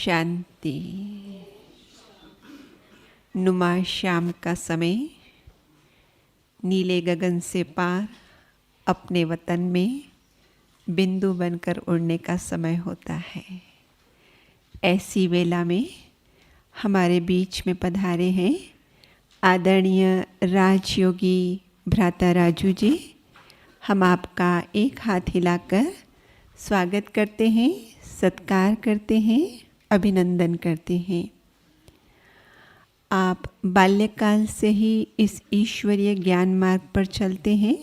शांति। नुमा शाम का समय, नीले गगन से पार अपने वतन में बिंदु बनकर उड़ने का समय होता है। ऐसी वेला में हमारे बीच में पधारे हैं आदरणीय राजयोगी भ्राता राजू जी। हम आपका एक हाथ हिलाकर स्वागत करते हैं, सत्कार करते हैं, अभिनंदन करते हैं। आप बाल्यकाल से ही इस ईश्वरीय ज्ञान मार्ग पर चलते हैं।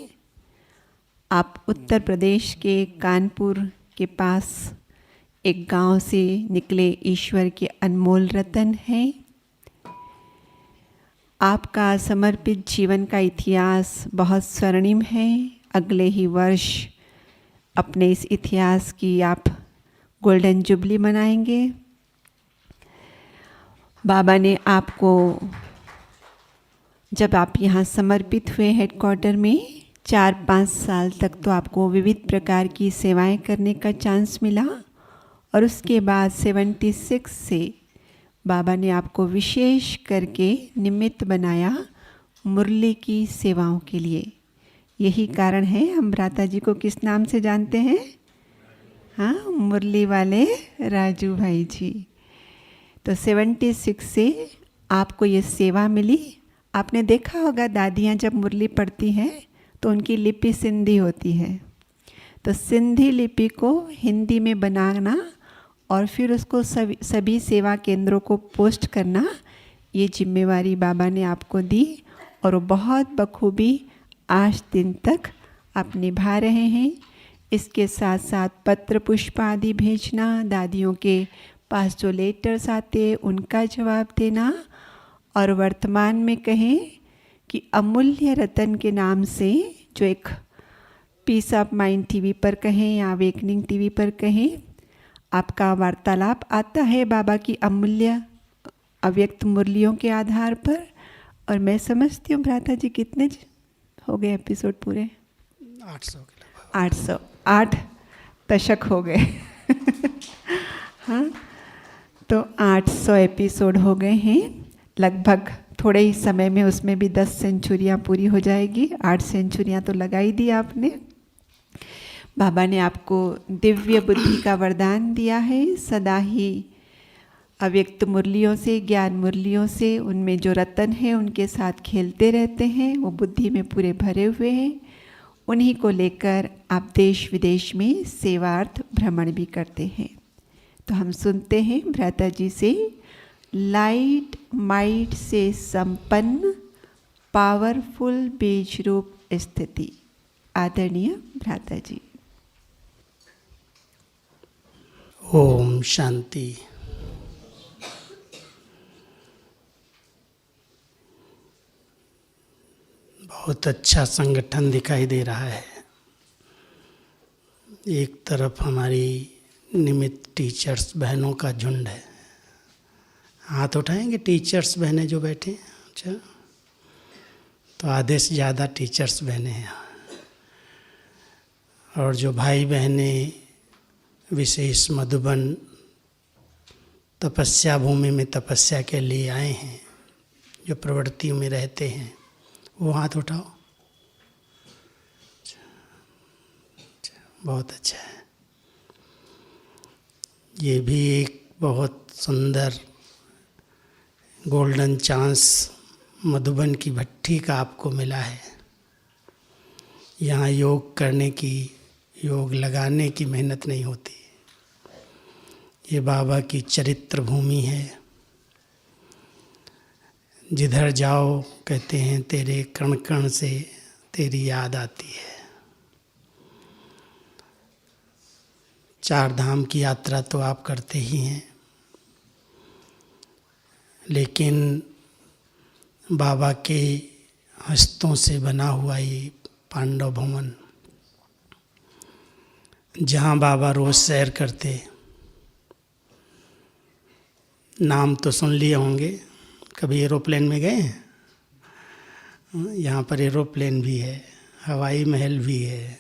आप उत्तर प्रदेश के कानपुर के पास एक गांव से निकले ईश्वर के अनमोल रतन हैं। आपका समर्पित जीवन का इतिहास बहुत स्वर्णिम है। अगले ही वर्ष अपने इस इतिहास की आप गोल्डन जुबली मनाएंगे। बाबा ने आपको, जब आप यहाँ समर्पित हुए हेडक्वार्टर में, 4-5 साल तक तो आपको विविध प्रकार की सेवाएं करने का चांस मिला और उसके बाद 76 से बाबा ने आपको विशेष करके निमित्त बनाया मुरली की सेवाओं के लिए। यही कारण है हम भ्राता जी को किस नाम से जानते हैं? हाँ, मुरली वाले राजू भाई जी। तो 76 से आपको ये सेवा मिली। आपने देखा होगा दादियाँ जब मुरली पढ़ती हैं तो उनकी लिपि सिंधी होती है। तो सिंधी लिपि को हिंदी में बनाना और फिर उसको सभी सेवा केंद्रों को पोस्ट करना, ये जिम्मेवारी बाबा ने आपको दी और वो बहुत बखूबी आज दिन तक आप निभा रहे हैं। इसके साथ साथ पत्र पुष्प आदि भेजना, दादियों के पास जो लेटर्स आते उनका जवाब देना, और वर्तमान में कहें कि अमूल्य रतन के नाम से जो एक पीस ऑफ माइंड टीवी पर कहें या अवेकनिंग टीवी पर कहें, आपका वार्तालाप आता है बाबा की अमूल्य अव्यक्त मुरलियों के आधार पर। और मैं समझती हूँ भ्राता जी कितने हो गए एपिसोड पूरे? 808 दशक हो गए। हाँ, तो 800 एपिसोड हो गए हैं लगभग। थोड़े ही समय में उसमें भी 10 सेंचुरियाँ पूरी हो जाएगी। 8 सेंचुरियाँ तो लगा ही दी आपने। बाबा ने आपको दिव्य बुद्धि का वरदान दिया है। सदा ही अव्यक्त मुरलियों से, ज्ञान मुरलियों से, उनमें जो रतन है उनके साथ खेलते रहते हैं। वो बुद्धि में पूरे भरे हुए हैं। उन्हीं को लेकर आप देश विदेश में सेवार्थ भ्रमण भी करते हैं। तो हम सुनते हैं भ्राता जी से, लाइट माइट से संपन्न पावरफुल बीज रूप स्थिति। आदरणीय भ्राता जी। ओम शांति। बहुत अच्छा संगठन दिखाई दे रहा है। एक तरफ हमारी निमित्त टीचर्स बहनों का झुंड है। हाथ उठाएंगे टीचर्स बहनें जो बैठे हैं? अच्छा, तो आधे से ज़्यादा टीचर्स बहनें हैं। और जो भाई बहनें विशेष मधुबन तपस्या भूमि में तपस्या के लिए आए हैं, जो प्रवृत्तियों में रहते हैं, वो हाथ उठाओ। बहुत अच्छा है। ये भी एक बहुत सुंदर गोल्डन चांस मधुबन की भट्टी का आपको मिला है। यहाँ योग करने की, योग लगाने की मेहनत नहीं होती। ये बाबा की चरित्र भूमि है। जिधर जाओ कहते हैं तेरे कण कण से तेरी याद आती है। 4 धाम की यात्रा तो आप करते ही हैं, लेकिन बाबा के हस्तों से बना हुआ ये पांडव भवन, जहाँ बाबा रोज सैर करते, नाम तो सुन लिए होंगे। कभी एरोप्लेन में गए हैं? यहाँ पर एरोप्लेन भी है, हवाई महल भी है।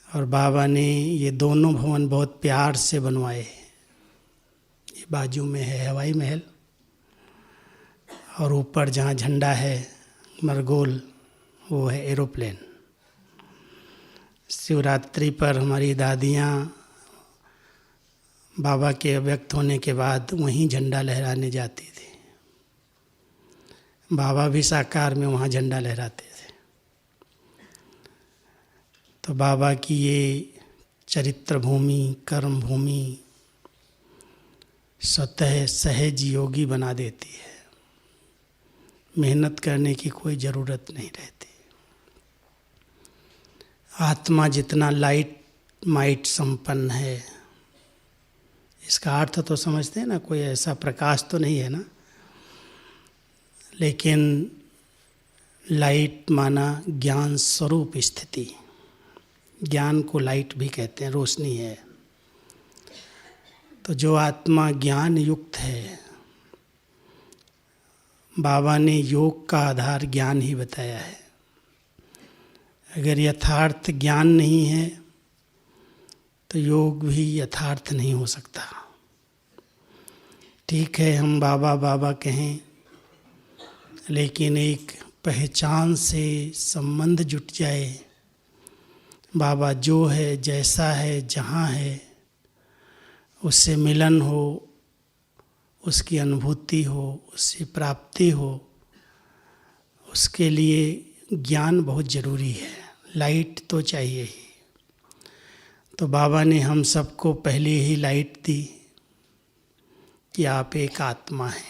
और बाबा ने ये दोनों भवन बहुत प्यार से बनवाए। ये बाजू में है हवाई महल, और ऊपर जहाँ झंडा है मरगोल, वो है एरोप्लेन। शिवरात्रि पर हमारी दादियाँ बाबा के व्यक्त होने के बाद वहीं झंडा लहराने जाती थी। बाबा भी साकार में वहाँ झंडा लहराते थे। तो बाबा की ये चरित्र भूमि, कर्म भूमि स्वतः सहज योगी बना देती है। मेहनत करने की कोई ज़रूरत नहीं रहती। आत्मा जितना लाइट माइट संपन्न है, इसका अर्थ तो समझते हैं ना, कोई ऐसा प्रकाश तो नहीं है ना, लेकिन लाइट माना ज्ञान स्वरूप स्थिति। ज्ञान को लाइट भी कहते हैं, रोशनी है। तो जो आत्मा ज्ञान युक्त है, बाबा ने योग का आधार ज्ञान ही बताया है। अगर यथार्थ ज्ञान नहीं है तो योग भी यथार्थ नहीं हो सकता। ठीक है, हम बाबा बाबा कहें, लेकिन एक पहचान से संबंध जुट जाए। बाबा जो है, जैसा है, जहाँ है, उससे मिलन हो, उसकी अनुभूति हो, उससे प्राप्ति हो, उसके लिए ज्ञान बहुत ज़रूरी है। लाइट तो चाहिए ही। तो बाबा ने हम सबको पहले ही लाइट दी कि आप एक आत्मा हैं।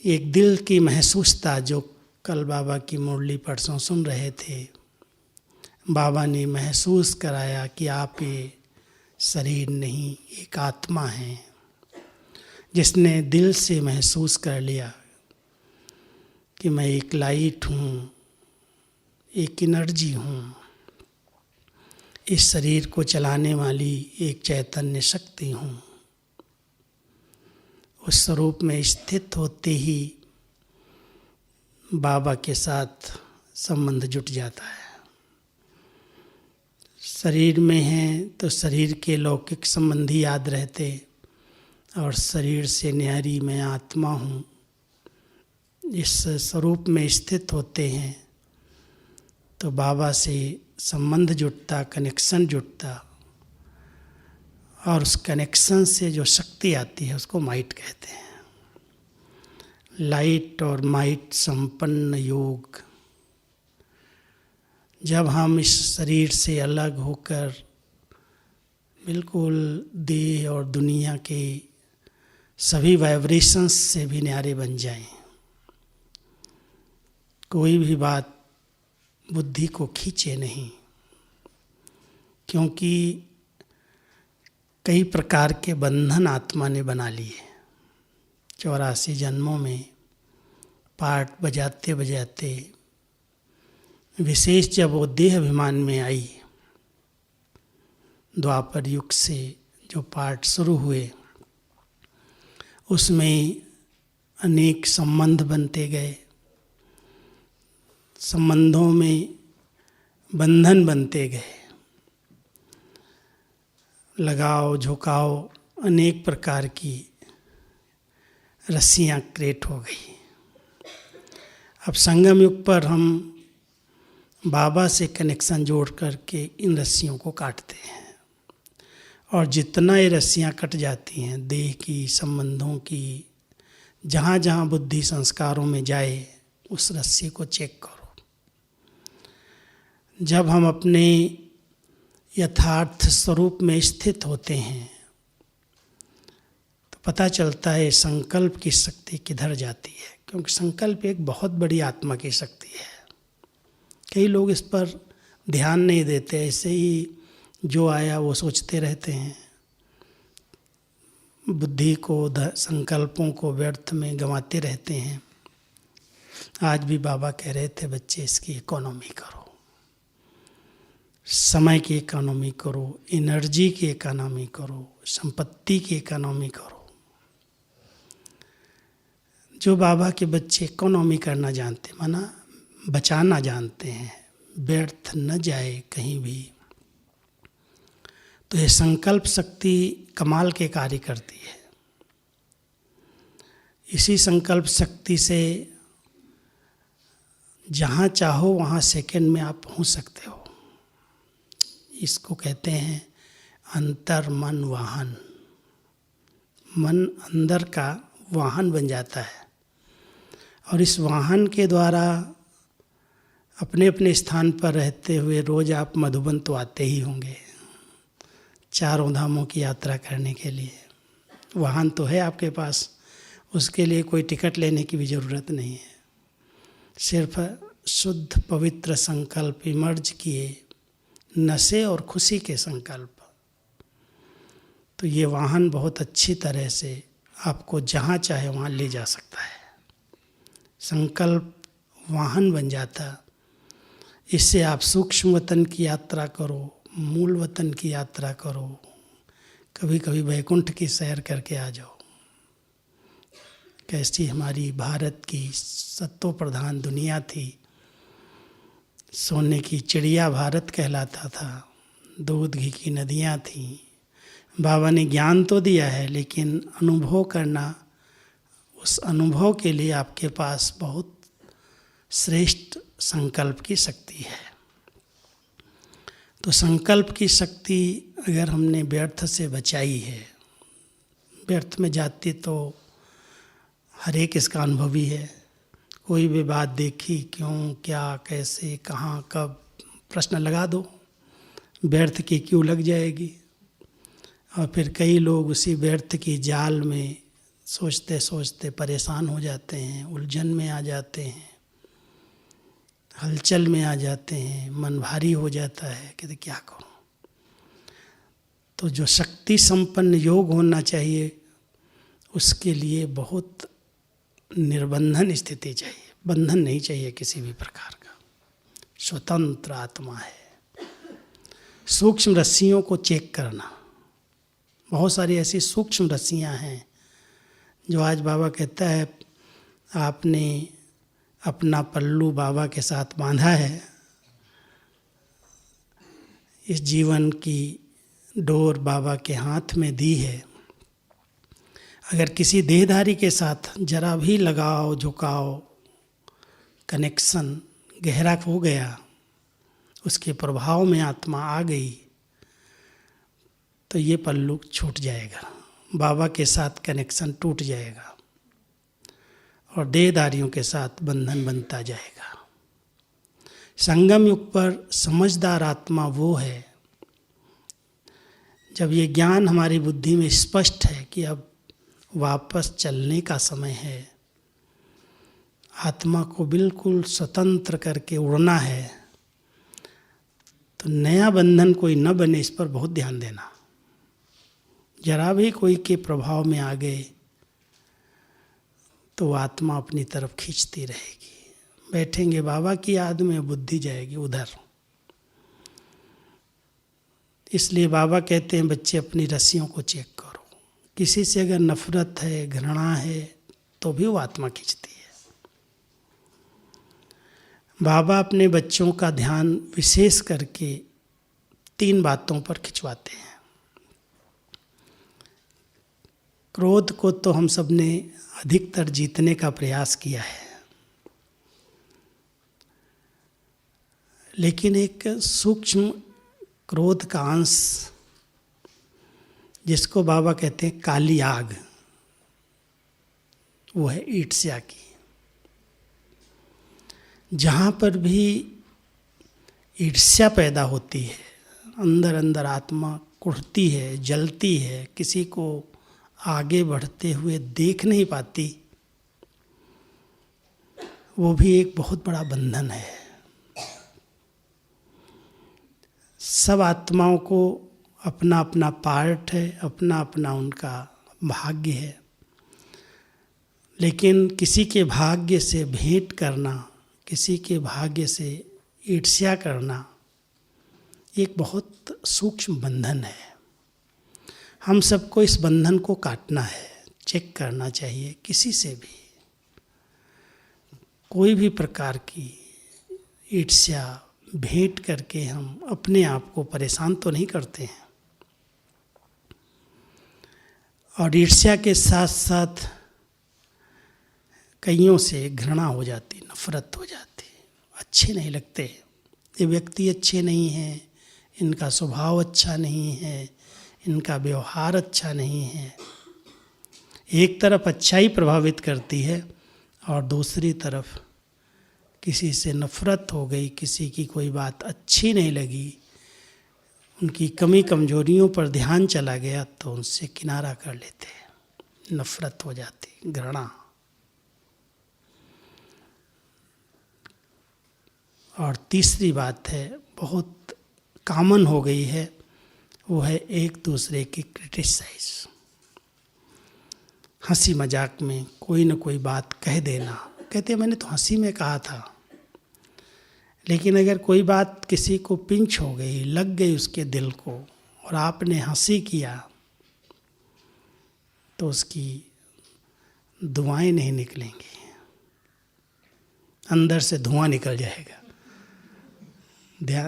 एक दिल की महसूसता जो कल बाबा की मुरली परसों सुन रहे थे, बाबा ने महसूस कराया कि आप ये शरीर नहीं, एक आत्मा है। जिसने दिल से महसूस कर लिया कि मैं एक लाइट हूँ, एक एनर्जी हूँ, इस शरीर को चलाने वाली एक चैतन्य शक्ति हूँ, उस स्वरूप में स्थित होते ही बाबा के साथ संबंध जुट जाता है। शरीर में हैं तो शरीर के लौकिक संबंधी याद रहते, और शरीर से न्यारी मैं आत्मा हूँ, इस स्वरूप में स्थित होते हैं तो बाबा से संबंध जुटता, कनेक्शन जुटता, और उस कनेक्शन से जो शक्ति आती है उसको माइट कहते हैं। लाइट और माइट संपन्न योग। जब हम इस शरीर से अलग होकर बिल्कुल देह और दुनिया के सभी वाइब्रेशंस से भी न्यारे बन जाएं, कोई भी बात बुद्धि को खींचे नहीं, क्योंकि कई प्रकार के बंधन आत्मा ने बना लिए। 84 जन्मों में पाठ बजाते बजाते विशेष जब वो देह अभिमान में आई, द्वापर युग से जो पाठ शुरू हुए, उसमें अनेक संबंध बनते गए। संबंधों में बंधन बनते गए, लगाव झुकाव, अनेक प्रकार की रस्सियाँ क्रिएट हो गई। अब संगम युग पर हम बाबा से कनेक्शन जोड़ करके इन रस्सियों को काटते हैं, और जितना ये रस्सियाँ कट जाती हैं देह की, संबंधों की, जहाँ जहाँ बुद्धि संस्कारों में जाए उस रस्सी को चेक करो। जब हम अपने यथार्थ स्वरूप में स्थित होते हैं तो पता चलता है संकल्प की शक्ति किधर जाती है, क्योंकि संकल्प एक बहुत बड़ी आत्मा की शक्ति है। कई लोग इस पर ध्यान नहीं देते, ऐसे ही जो आया वो सोचते रहते हैं, बुद्धि को, संकल्पों को व्यर्थ में गंवाते रहते हैं। आज भी बाबा कह रहे थे, बच्चे इसकी इकोनॉमी करो, समय की इकोनॉमी करो, एनर्जी की इकोनॉमी करो, संपत्ति की इकोनॉमी करो। जो बाबा के बच्चे इकोनॉमी करना जानते, माना बचाना जानते हैं, व्यर्थ न जाए कहीं भी, तो ये संकल्प शक्ति कमाल के कार्य करती है। इसी संकल्प शक्ति से जहाँ चाहो वहाँ सेकंड में आप पहुँच सकते हो। इसको कहते हैं अंतर मन वाहन। मन अंदर का वाहन बन जाता है और इस वाहन के द्वारा अपने अपने स्थान पर रहते हुए रोज आप मधुबन तो आते ही होंगे चारों धामों की यात्रा करने के लिए। वाहन तो है आपके पास, उसके लिए कोई टिकट लेने की भी ज़रूरत नहीं है। सिर्फ शुद्ध पवित्र संकल्प इमर्ज किए, नशे और खुशी के संकल्प, तो ये वाहन बहुत अच्छी तरह से आपको जहाँ चाहे वहाँ ले जा सकता है। संकल्प वाहन बन जाता, इससे आप सूक्ष्म वतन की यात्रा करो, मूल वतन की यात्रा करो, कभी कभी वैकुंठ की सैर करके आ जाओ। कैसी हमारी भारत की सत्तो प्रधान दुनिया थी, सोने की चिड़िया भारत कहलाता था, दूध घी की नदियाँ थीं। बाबा ने ज्ञान तो दिया है, लेकिन अनुभव करना, उस अनुभव के लिए आपके पास बहुत श्रेष्ठ संकल्प की शक्ति है। तो संकल्प की शक्ति अगर हमने व्यर्थ से बचाई है, व्यर्थ में जाती तो हर एक इसका अनुभवी है। कोई भी बात देखी, क्यों, क्या, कैसे, कहाँ, कब, प्रश्न लगा दो, व्यर्थ की क्यों लग जाएगी। और फिर कई लोग उसी व्यर्थ की जाल में सोचते सोचते परेशान हो जाते हैं, उलझन में आ जाते हैं, हलचल में आ जाते हैं, मन भारी हो जाता है कि क्या करूं। तो जो शक्ति संपन्न योग होना चाहिए, उसके लिए बहुत निर्बंधन स्थिति चाहिए, बंधन नहीं चाहिए किसी भी प्रकार का। स्वतंत्र आत्मा है। सूक्ष्म रस्सियों को चेक करना, बहुत सारी ऐसी सूक्ष्म रस्सियां हैं जो आज बाबा कहता है आपने अपना पल्लू बाबा के साथ बांधा है, इस जीवन की डोर बाबा के हाथ में दी है। अगर किसी देहधारी के साथ जरा भी लगाव, झुकाव, कनेक्शन गहरा हो गया, उसके प्रभाव में आत्मा आ गई, तो ये पल्लू छूट जाएगा, बाबा के साथ कनेक्शन टूट जाएगा और देहधारियों के साथ बंधन बनता जाएगा। संगम युग पर समझदार आत्मा वो है जब ये ज्ञान हमारी बुद्धि में स्पष्ट है कि अब वापस चलने का समय है, आत्मा को बिल्कुल स्वतंत्र करके उड़ना है, तो नया बंधन कोई न बने, इस पर बहुत ध्यान देना। जरा भी कोई के प्रभाव में आ गए तो आत्मा अपनी तरफ खींचती रहेगी। बैठेंगे बाबा की याद में, बुद्धि जाएगी उधर। इसलिए बाबा कहते हैं बच्चे अपनी रस्सियों को चेक करो। किसी से अगर नफरत है, घृणा है, तो भी वो आत्मा खींचती है। बाबा अपने बच्चों का ध्यान विशेष करके 3 बातों पर खिंचवाते हैं। क्रोध को तो हम सब ने अधिकतर जीतने का प्रयास किया है, लेकिन एक सूक्ष्म क्रोध का अंश, जिसको बाबा कहते हैं काली आग, वो है ईर्ष्या की। जहाँ पर भी ईर्ष्या पैदा होती है, अंदर अंदर आत्मा कुढ़ती है, जलती है, किसी को आगे बढ़ते हुए देख नहीं पाती, वो भी एक बहुत बड़ा बंधन है। सब आत्माओं को अपना अपना पार्ट है, अपना अपना उनका भाग्य है, लेकिन किसी के भाग्य से भेंट करना, किसी के भाग्य से ईर्ष्या करना, एक बहुत सूक्ष्म बंधन है। हम सबको इस बंधन को काटना है, चेक करना चाहिए। किसी से भी कोई भी प्रकार की ईर्ष्या भेंट करके हम अपने आप को परेशान तो नहीं करते हैं। और ईर्ष्या के साथ साथ कईयों से घृणा हो जाती, नफरत हो जाती, अच्छे नहीं लगते, ये व्यक्ति अच्छे नहीं हैं, इनका स्वभाव अच्छा नहीं है, इनका व्यवहार अच्छा नहीं है। एक तरफ अच्छाई प्रभावित करती है और दूसरी तरफ किसी से नफरत हो गई, किसी की कोई बात अच्छी नहीं लगी, उनकी कमी कमजोरियों पर ध्यान चला गया तो उनसे किनारा कर लेते हैं, नफरत हो जाती, घृणा। और तीसरी बात है, बहुत कॉमन हो गई है, वो है एक दूसरे की क्रिटिसाइज। हंसी मजाक में कोई न कोई बात कह देना, कहते हैं मैंने तो हंसी में कहा था, लेकिन अगर कोई बात किसी को पिंच हो गई, लग गई उसके दिल को और आपने हंसी किया तो उसकी दुआएं नहीं निकलेंगी, अंदर से धुआं निकल जाएगा।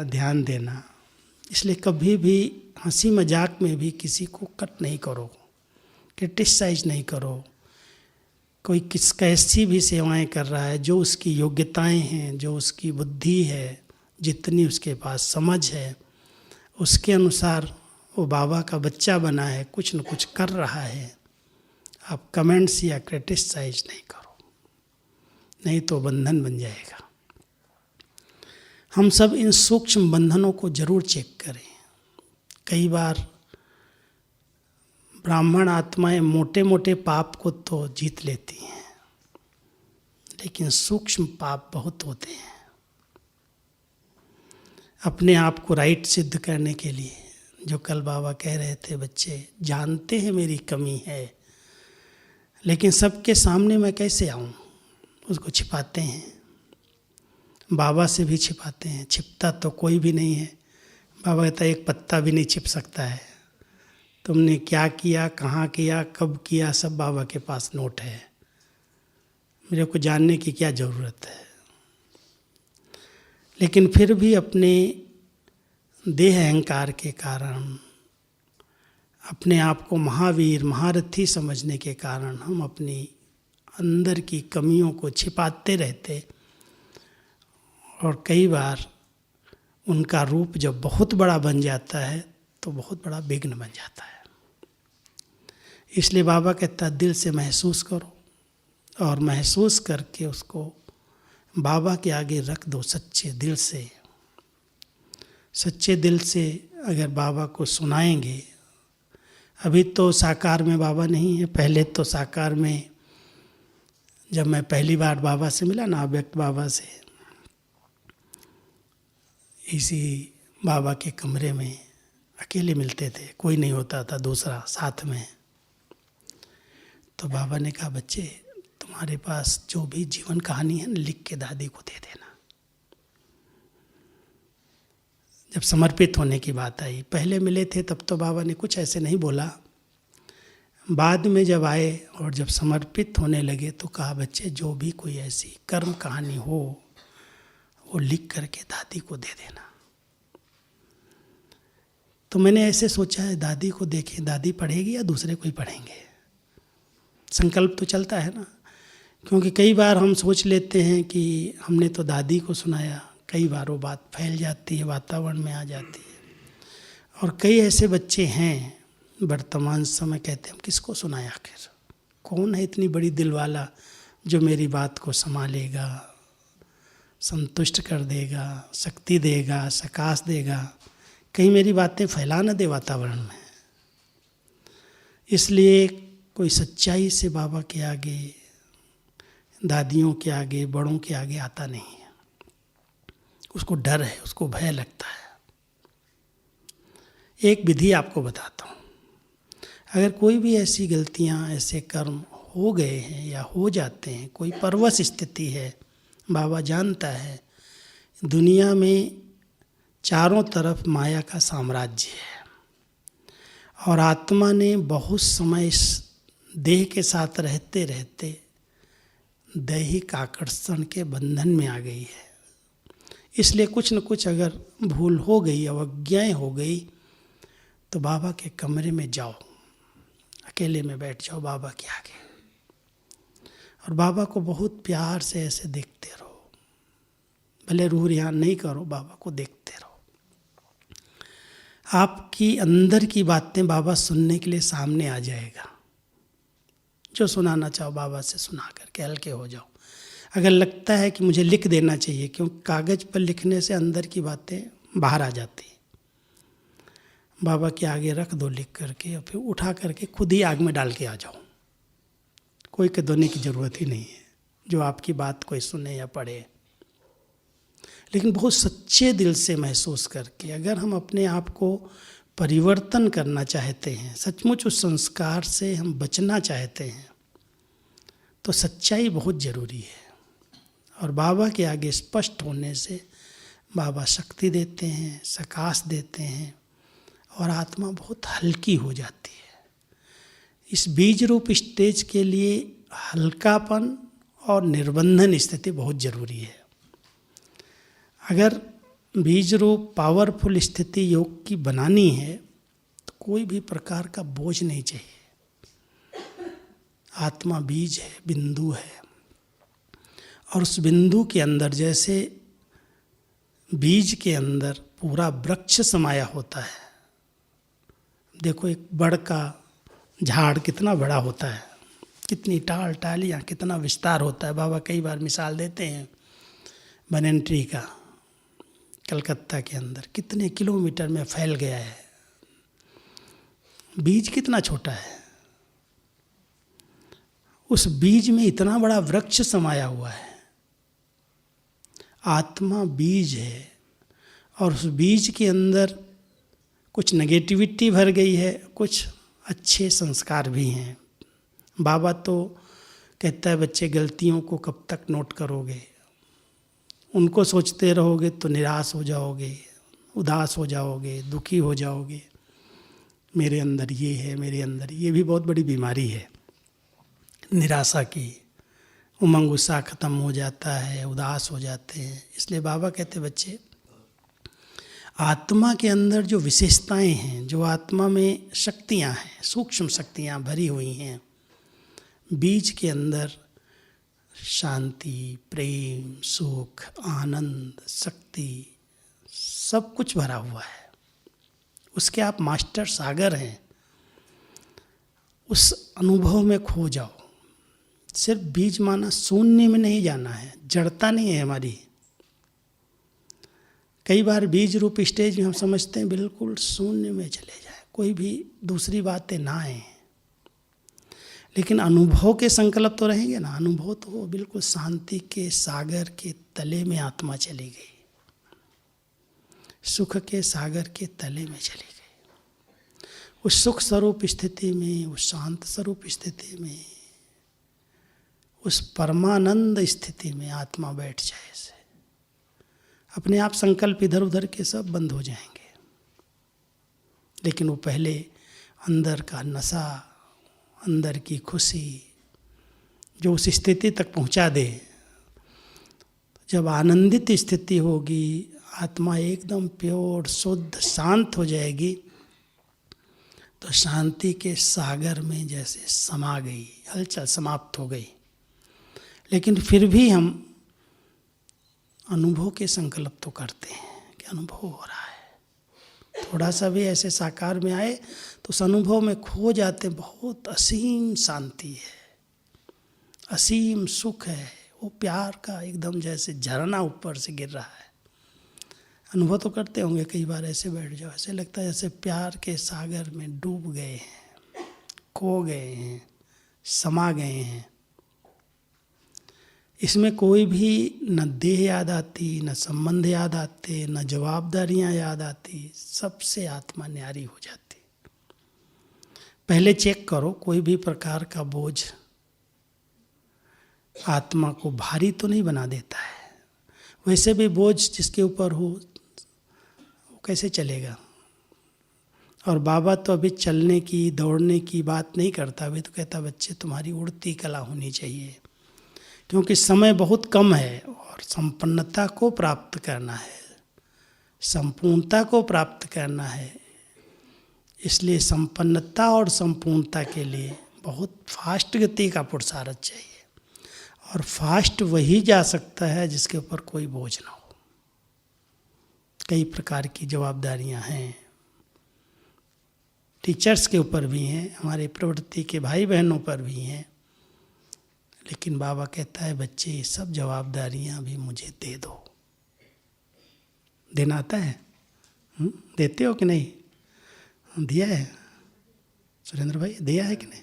ध्यान देना। इसलिए कभी भी हंसी मजाक में भी किसी को कट नहीं करो, क्रिटिसाइज नहीं करो। कोई किस कैसी भी सेवाएं कर रहा है, जो उसकी योग्यताएं हैं, जो उसकी बुद्धि है, जितनी उसके पास समझ है, उसके अनुसार वो बाबा का बच्चा बना है, कुछ न कुछ कर रहा है, आप कमेंट्स या क्रिटिसाइज नहीं करो, नहीं तो बंधन बन जाएगा। हम सब इन सूक्ष्म बंधनों को जरूर चेक करें। कई बार ब्राह्मण आत्माएं मोटे मोटे पाप को तो जीत लेती हैं, लेकिन सूक्ष्म पाप बहुत होते हैं। अपने आप को राइट सिद्ध करने के लिए, जो कल बाबा कह रहे थे, बच्चे जानते हैं मेरी कमी है, लेकिन सबके सामने मैं कैसे आऊं, उसको छिपाते हैं। बाबा से भी छिपाते हैं, छिपता तो कोई भी नहीं है। बाबा कहता है एक पत्ता भी नहीं छिप सकता है। तुमने क्या किया, कहाँ किया, कब किया, सब बाबा के पास नोट है, मेरे को जानने की क्या ज़रूरत है। लेकिन फिर भी अपने देह अहंकार के कारण, अपने आप को महावीर महारथी समझने के कारण हम अपनी अंदर की कमियों को छिपाते रहते, और कई बार उनका रूप जब बहुत बड़ा बन जाता है तो बहुत बड़ा विघ्न बन जाता है। इसलिए बाबा कहता है दिल से महसूस करो, और महसूस करके उसको बाबा के आगे रख दो सच्चे दिल से। सच्चे दिल से अगर बाबा को सुनाएंगे, अभी तो साकार में बाबा नहीं है, पहले तो साकार में जब मैं पहली बार बाबा से मिला ना, अव्यक्त बाबा से, इसी बाबा के कमरे में अकेले मिलते थे, कोई नहीं होता था दूसरा साथ में। तो बाबा ने कहा बच्चे तुम्हारे पास जो भी जीवन कहानी है लिख के दादी को दे देना। जब समर्पित होने की बात आई, पहले मिले थे तब तो बाबा ने कुछ ऐसे नहीं बोला, बाद में जब आए और जब समर्पित होने लगे तो कहा बच्चे जो भी कोई ऐसी कर्म कहानी हो वो लिख करके दादी को दे देना। तो मैंने ऐसे सोचा है दादी को देखें, दादी पढ़ेगी या दूसरे कोई पढ़ेंगे, संकल्प तो चलता है ना। क्योंकि कई बार हम सोच लेते हैं कि हमने तो दादी को सुनाया, कई बार वो बात फैल जाती है, वातावरण में आ जाती है। और कई ऐसे बच्चे हैं वर्तमान समय कहते हैं हम किसको सुनाया, आखिर कौन है इतनी बड़ी दिल वाला जो मेरी बात को संभालेगा, संतुष्ट कर देगा, शक्ति देगा, सकाश देगा, कहीं मेरी बातें फैला न दे वातावरण में। इसलिए कोई सच्चाई से बाबा के आगे, दादियों के आगे, बड़ों के आगे आता नहीं है, उसको डर है, उसको भय लगता है। एक विधि आपको बताता हूँ, अगर कोई भी ऐसी गलतियाँ, ऐसे कर्म हो गए हैं या हो जाते हैं, कोई परवश स्थिति है, बाबा जानता है दुनिया में चारों तरफ माया का साम्राज्य है और आत्मा ने बहुत समय इस देह के साथ रहते रहते दैहिक आकर्षण के बंधन में आ गई है। इसलिए कुछ न कुछ अगर भूल हो गई, अवज्ञाएं हो गई, तो बाबा के कमरे में जाओ, अकेले में बैठ जाओ बाबा के आगे और बाबा को बहुत प्यार से ऐसे देखते रहो। भले रूह रियान नहीं करो, बाबा को देखते रहो। आपकी अंदर की बातें बाबा सुनने के लिए सामने आ जाएगा। जो सुनाना चाहो बाबा से सुना करके हल्के हो जाओ। अगर लगता है कि मुझे लिख देना चाहिए, क्योंकि कागज पर लिखने से अंदर की बातें बाहर आ जाती, बाबा के आगे रख दो लिख करके और फिर उठा करके खुद ही आग में डाल के आ जाओ। कोई के धोने की ज़रूरत ही नहीं है जो आपकी बात कोई सुने या पढ़े। लेकिन बहुत सच्चे दिल से महसूस करके अगर हम अपने आप को परिवर्तन करना चाहते हैं, सचमुच उस संस्कार से हम बचना चाहते हैं, तो सच्चाई बहुत ज़रूरी है। और बाबा के आगे स्पष्ट होने से बाबा शक्ति देते हैं, सकाश देते हैं और आत्मा बहुत हल्की हो जाती है। इस बीज रूप स्टेज के लिए हल्कापन और निर्बंधन स्थिति बहुत ज़रूरी है। अगर बीज रूप पावरफुल स्थिति योग की बनानी है तो कोई भी प्रकार का बोझ नहीं चाहिए। आत्मा बीज है, बिंदु है, और उस बिंदु के अंदर जैसे बीज के अंदर पूरा वृक्ष समाया होता है। देखो एक बड़ का झाड़ कितना बड़ा होता है, कितनी टालियाँ, कितना विस्तार होता है। बाबा कई बार मिसाल देते हैं बनन ट्री का, कलकत्ता के अंदर कितने किलोमीटर में फैल गया है। बीज कितना छोटा है, उस बीज में इतना बड़ा वृक्ष समाया हुआ है। आत्मा बीज है और उस बीज के अंदर कुछ नेगेटिविटी भर गई है, कुछ अच्छे संस्कार भी हैं। बाबा तो कहता है बच्चे गलतियों को कब तक नोट करोगे, उनको सोचते रहोगे तो निराश हो जाओगे, उदास हो जाओगे, दुखी हो जाओगे। मेरे अंदर ये है, मेरे अंदर ये भी बहुत बड़ी बीमारी है निराशा की। उमंग उत्साह खत्म हो जाता है, उदास हो जाते हैं। इसलिए बाबा कहते बच्चे आत्मा के अंदर जो विशेषताएं हैं, जो आत्मा में शक्तियां हैं, सूक्ष्म शक्तियां भरी हुई हैं, बीज के अंदर शांति, प्रेम, सुख, आनंद, शक्ति सब कुछ भरा हुआ है। उसके आप मास्टर सागर हैं। उस अनुभव में खो जाओ। सिर्फ बीज माना शून्य में नहीं जाना है, जड़ता नहीं है हमारी। कई बार बीज रूप स्टेज में हम समझते हैं बिल्कुल शून्य में चले जाए, कोई भी दूसरी बातें ना आए, लेकिन अनुभव के संकल्प तो रहेंगे ना। अनुभव तो हो बिल्कुल शांति के सागर के तले में आत्मा चली गई, सुख के सागर के तले में चली गई। उस सुख स्वरूप स्थिति में, उस शांत स्वरूप स्थिति में, उस परमानंद स्थिति में आत्मा बैठ जाए से अपने आप संकल्प इधर उधर के सब बंद हो जाएंगे। लेकिन वो पहले अंदर का नशा, अंदर की खुशी जो उस स्थिति तक पहुंचा दे। जब आनंदित स्थिति होगी, आत्मा एकदम प्योर, शुद्ध, शांत हो जाएगी, तो शांति के सागर में जैसे समा गई, हलचल समाप्त हो गई। लेकिन फिर भी हम अनुभव के संकल्प तो करते हैं कि अनुभव हो रहा है। थोड़ा सा भी ऐसे साकार में आए तो उस अनुभव में खो जाते। बहुत असीम शांति है, असीम सुख है, वो प्यार का एकदम जैसे झरना ऊपर से गिर रहा है। अनुभव तो करते होंगे कई बार, ऐसे बैठ जाओ, ऐसे लगता है जैसे प्यार के सागर में डूब गए हैं, खो गए हैं, समा गए हैं। इसमें कोई भी न देह याद आती, न संबंध याद आते, न जवाबदारियां याद आती, सबसे आत्मा न्यारी हो जाती। पहले चेक करो कोई भी प्रकार का बोझ आत्मा को भारी तो नहीं बना देता है। वैसे भी बोझ जिसके ऊपर हो वो कैसे चलेगा। और बाबा तो अभी चलने की, दौड़ने की बात नहीं करता, अभी तो कहता बच्चे तुम्हारी उड़ती कला होनी चाहिए, क्योंकि समय बहुत कम है और संपन्नता को प्राप्त करना है, संपूर्णता को प्राप्त करना है। इसलिए संपन्नता और संपूर्णता के लिए बहुत फास्ट गति का पुरुषार्थ चाहिए। और फास्ट वही जा सकता है जिसके ऊपर कोई बोझ ना हो। कई प्रकार की जवाबदारियां हैं, टीचर्स के ऊपर भी हैं, हमारे प्रवृत्ति के भाई बहनों पर भी हैं, लेकिन बाबा कहता है बच्चे ये सब जवाबदारियां भी मुझे दे दो। देना आता है? देते हो कि नहीं? दिया है सुरेंद्र भाई? दिया है कि नहीं?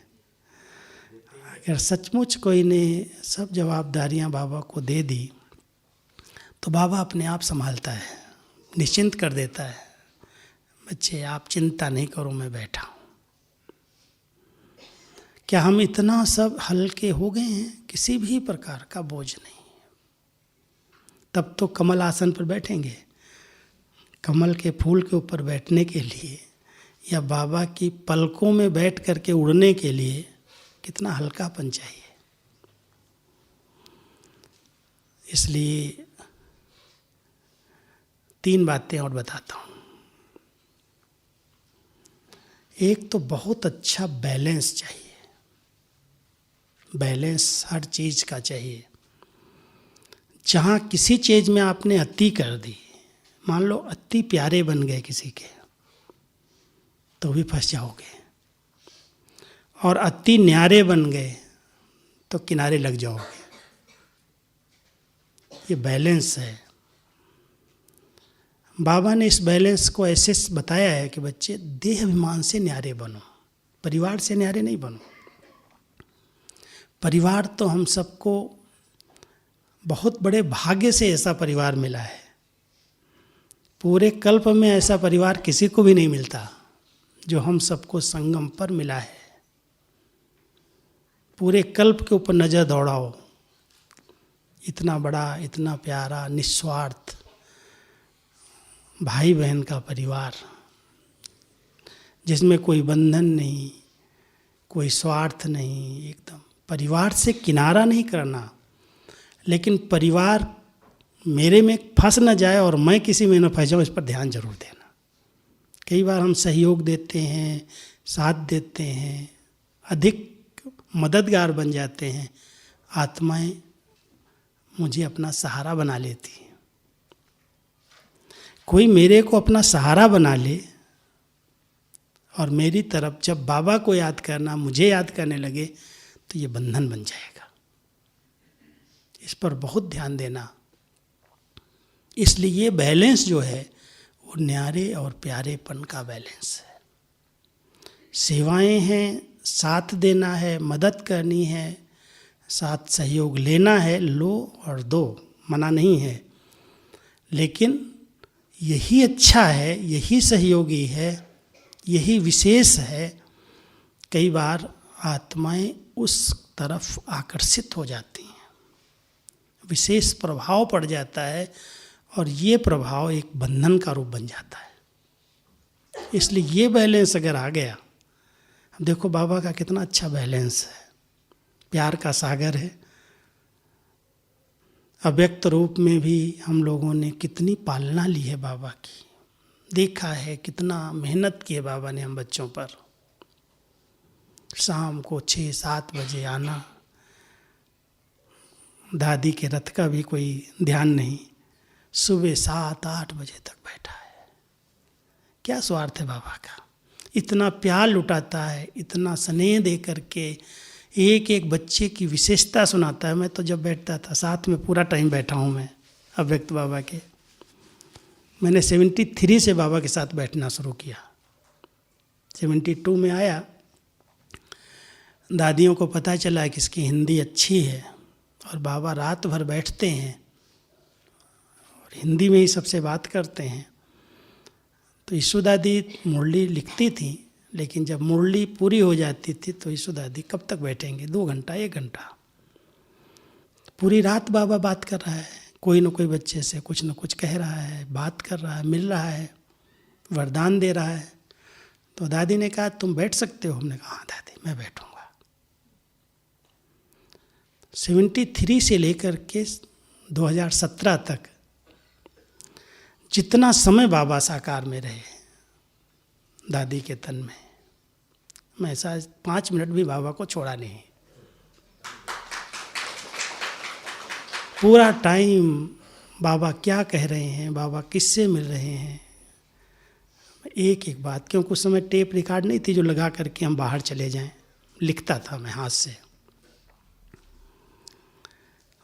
अगर सचमुच कोई ने सब जवाबदारियां बाबा को दे दी तो बाबा अपने आप संभालता है, निश्चिंत कर देता है। बच्चे आप चिंता नहीं करो, मैं बैठा हूँ। क्या हम इतना सब हल्के हो गए हैं? किसी भी प्रकार का बोझ नहीं। तब तो कमल आसन पर बैठेंगे। कमल के फूल के ऊपर बैठने के लिए या बाबा की पलकों में बैठ करके उड़ने के लिए कितना हल्कापन चाहिए। इसलिए 3 बातें और बताता हूँ। एक तो बहुत अच्छा बैलेंस चाहिए। बैलेंस हर चीज का चाहिए। जहाँ किसी चीज में आपने अति कर दी, मान लो अति प्यारे बन गए किसी के, तो भी फंस जाओगे। और अति न्यारे बन गए तो किनारे लग जाओगे। ये बैलेंस है। बाबा ने इस बैलेंस को ऐसे बताया है कि बच्चे देह अभिमान से न्यारे बनो, परिवार से न्यारे नहीं बनो। परिवार तो हम सबको बहुत बड़े भाग्य से ऐसा परिवार मिला है। पूरे कल्प में ऐसा परिवार किसी को भी नहीं मिलता जो हम सबको संगम पर मिला है। पूरे कल्प के ऊपर नजर दौड़ाओ, इतना बड़ा, इतना प्यारा, निस्वार्थ भाई बहन का परिवार, जिसमें कोई बंधन नहीं, कोई स्वार्थ नहीं, एकदम परिवार से किनारा नहीं करना। लेकिन परिवार मेरे में फंस न जाए और मैं किसी में न फंस जाऊँ, इस पर ध्यान जरूर देना। कई बार हम सहयोग देते हैं, साथ देते हैं, अधिक मददगार बन जाते हैं, आत्माएं मुझे अपना सहारा बना लेती हैं। कोई मेरे को अपना सहारा बना ले और मेरी तरफ जब बाबा को याद करना, मुझे याद करने लगे, तो ये बंधन बन जाएगा। इस पर बहुत ध्यान देना। इसलिए ये बैलेंस जो है वो न्यारे और प्यारेपन का बैलेंस है। सेवाएं हैं, साथ देना है, मदद करनी है, साथ सहयोग लेना है, लो और दो, मना नहीं है। लेकिन यही अच्छा है, यही सहयोगी है, यही विशेष है। कई बार आत्माएं उस तरफ आकर्षित हो जाती हैं, विशेष प्रभाव पड़ जाता है और ये प्रभाव एक बंधन का रूप बन जाता है। इसलिए ये बैलेंस अगर आ गया, अब देखो बाबा का कितना अच्छा बैलेंस है। प्यार का सागर है। अव्यक्त रूप में भी हम लोगों ने कितनी पालना ली है बाबा की, देखा है कितना मेहनत की है बाबा ने हम बच्चों पर। शाम को 6-7 बजे आना, दादी के रथ का भी कोई ध्यान नहीं, सुबह 7-8 बजे तक बैठा है। क्या स्वार्थ है बाबा का। इतना प्यार लुटाता है, इतना स्नेह दे करके एक एक बच्चे की विशेषता सुनाता है। मैं तो जब बैठता था साथ में पूरा टाइम बैठा हूँ मैं अव्यक्त बाबा के। मैंने 73 से बाबा के साथ बैठना शुरू किया। 72 में आया, दादियों को पता चला कि इसकी हिंदी अच्छी है और बाबा रात भर बैठते हैं और हिंदी में ही सबसे बात करते हैं। तो ईशु दादी मुरली लिखती थी, लेकिन जब मुरली पूरी हो जाती थी तो ईशु दादी कब तक बैठेंगे, 2 घंटा 1 घंटा। पूरी रात बाबा बात कर रहा है, कोई न कोई बच्चे से कुछ न कुछ कह रहा है, बात कर रहा है, मिल रहा है, वरदान दे रहा है। तो दादी ने कहा तुम बैठ सकते हो। हमने कहा हाँ दादी मैं बैठूंगा। 73 से लेकर के 2017 तक जितना समय बाबा साकार में रहे, दादी के तन में। मैं ऐसा 5 मिनट भी बाबा को छोड़ा नहीं। पूरा टाइम बाबा क्या कह रहे हैं, बाबा किससे मिल रहे हैं, एक एक बात। क्योंकि उस समय टेप रिकॉर्ड नहीं थी जो लगा करके हम बाहर चले जाएं, लिखता था मैं हाथ से।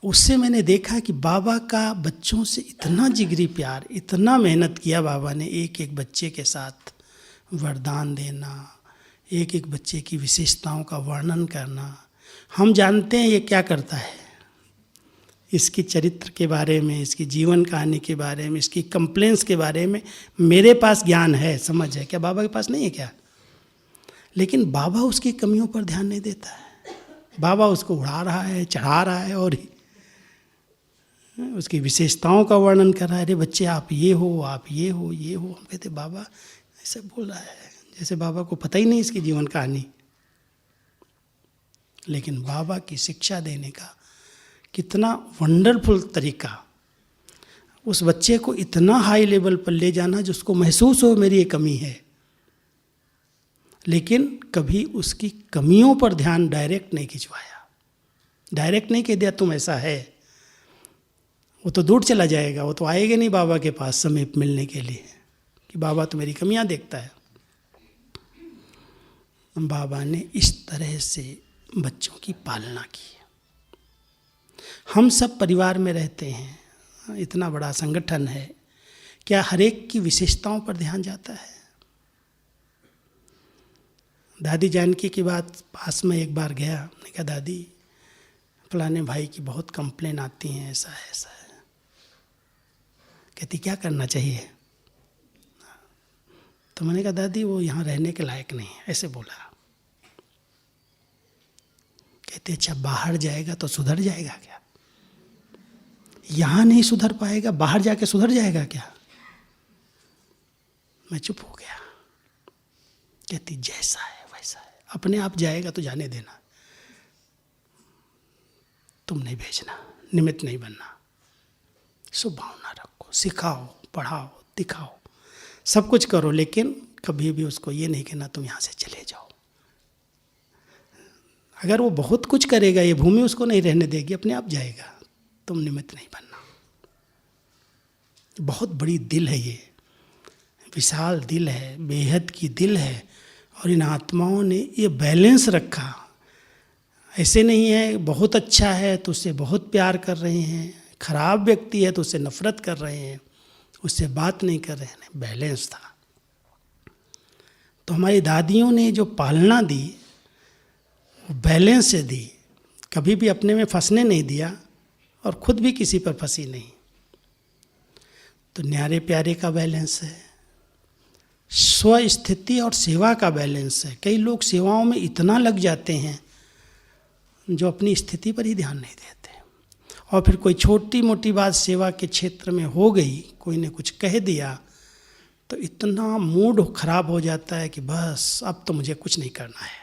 उससे मैंने देखा कि बाबा का बच्चों से इतना जिगरी प्यार, इतना मेहनत किया बाबा ने एक एक बच्चे के साथ, वरदान देना, एक एक बच्चे की विशेषताओं का वर्णन करना। हम जानते हैं ये क्या करता है, इसकी चरित्र के बारे में, इसकी जीवन कहानी के बारे में, इसकी कंप्लेंट्स के बारे में मेरे पास ज्ञान है, समझ है। क्या बाबा के पास नहीं है क्या? लेकिन बाबा उसकी कमियों पर ध्यान नहीं देता है। बाबा उसको उड़ा रहा है, चढ़ा रहा है और उसकी विशेषताओं का वर्णन कर रहा है। अरे बच्चे आप ये हो, आप ये हो, ये हो। हम कहते बाबा ऐसे बोल रहा है जैसे बाबा को पता ही नहीं इसकी जीवन कहानी। लेकिन बाबा की शिक्षा देने का कितना वंडरफुल तरीका, उस बच्चे को इतना हाई लेवल पर ले जाना जिसको महसूस हो मेरी ये कमी है, लेकिन कभी उसकी कमियों पर ध्यान डायरेक्ट नहीं खिंचवाया। डायरेक्ट नहीं कह दिया तुम ऐसा है, वो तो दूर चला जाएगा, वो तो आएगा नहीं बाबा के पास समीप मिलने के लिए कि बाबा तो मेरी कमियां देखता है। बाबा ने इस तरह से बच्चों की पालना की। हम सब परिवार में रहते हैं, इतना बड़ा संगठन है, क्या हर एक की विशेषताओं पर ध्यान जाता है? दादी जानकी की बात पास में एक बार गया, मैंने कहा दादी फलाने भाई की बहुत कंप्लेन आती हैं, ऐसा है ऐसा है। कहती क्या करना चाहिए? तो मैंने कहा दादी वो यहाँ रहने के लायक नहीं है, ऐसे बोला। कहते अच्छा बाहर जाएगा तो सुधर जाएगा क्या? यहाँ नहीं सुधर पाएगा, बाहर जाके सुधर जाएगा क्या? मैं चुप हो गया। कहती जैसा है वैसा है, अपने आप जाएगा तो जाने देना, तुम नहीं भेजना, निमित्त नहीं बनना। शुभभावना रखो, सिखाओ, पढ़ाओ, दिखाओ, सब कुछ करो, लेकिन कभी भी उसको ये नहीं कहना तुम यहाँ से चले जाओ। अगर वो बहुत कुछ करेगा, ये भूमि उसको नहीं रहने देगी, अपने आप जाएगा, तुम निमित्त नहीं बनना। बहुत बड़ी दिल है ये, विशाल दिल है, बेहद की दिल है। और इन आत्माओं ने ये बैलेंस रखा। ऐसे नहीं है बहुत अच्छा है तो उससे बहुत प्यार कर रहे हैं, खराब व्यक्ति है तो उससे नफरत कर रहे हैं, उससे बात नहीं कर रहे हैं। बैलेंस था। तो हमारी दादियों ने जो पालना दी वो बैलेंस से दी, कभी भी अपने में फंसने नहीं दिया और खुद भी किसी पर फंसी नहीं। तो न्यारे प्यारे का बैलेंस है, स्वस्थिति और सेवा का बैलेंस है। कई लोग सेवाओं में इतना लग जाते हैं जो अपनी स्थिति पर ही ध्यान नहीं देते, और फिर कोई छोटी मोटी बात सेवा के क्षेत्र में हो गई, कोई ने कुछ कह दिया तो इतना मूड खराब हो जाता है कि बस अब तो मुझे कुछ नहीं करना है।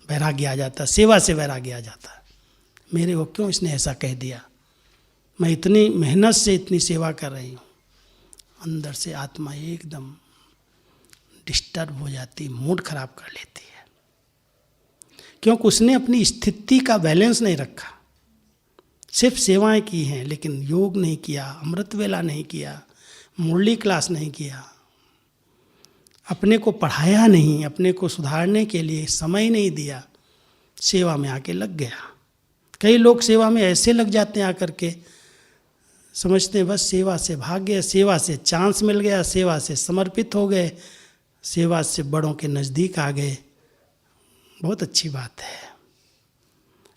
वैराग्य आ जाता है, सेवा से वैराग्य आ जाता है। मेरे को क्यों इसने ऐसा कह दिया, मैं इतनी मेहनत से इतनी सेवा कर रही हूँ। अंदर से आत्मा एकदम डिस्टर्ब हो जाती, मूड खराब कर लेती है, क्योंकि उसने अपनी स्थिति का बैलेंस नहीं रखा। सिर्फ सेवाएं की हैं लेकिन योग नहीं किया, अमृत वेला नहीं किया, मुरली क्लास नहीं किया, अपने को पढ़ाया नहीं, अपने को सुधारने के लिए समय नहीं दिया, सेवा में आके लग गया। कई लोग सेवा में ऐसे लग जाते हैं आकर के, समझते हैं बस सेवा से भाग गए, सेवा से चांस मिल गया, सेवा से समर्पित हो गए, सेवा से बड़ों के नज़दीक आ गए। बहुत अच्छी बात है,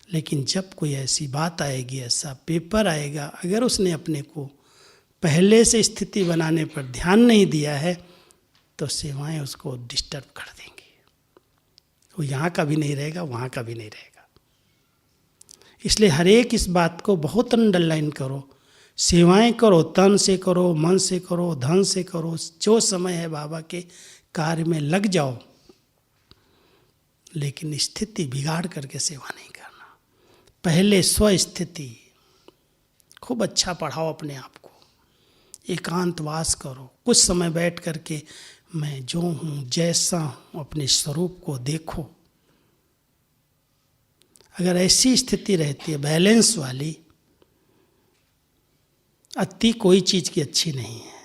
लेकिन जब कोई ऐसी बात आएगी, ऐसा पेपर आएगा, अगर उसने अपने को पहले से स्थिति बनाने पर ध्यान नहीं दिया है तो सेवाएं उसको डिस्टर्ब कर देंगी। वो यहाँ का भी नहीं रहेगा, वहाँ का भी नहीं रहेगा। इसलिए हर एक इस बात को बहुत अंडरलाइन करो, सेवाएं करो, तन से करो, मन से करो, धन से करो, जो समय है बाबा के कार्य में लग जाओ, लेकिन स्थिति बिगाड़ करके सेवा नहीं करना। पहले स्वस्थिति, खूब अच्छा पढ़ाओ अपने आप को, एकांतवास करो, कुछ समय बैठ करके मैं जो हूँ जैसा हूँ अपने स्वरूप को देखो। अगर ऐसी स्थिति रहती है बैलेंस वाली, अति कोई चीज़ की अच्छी नहीं है।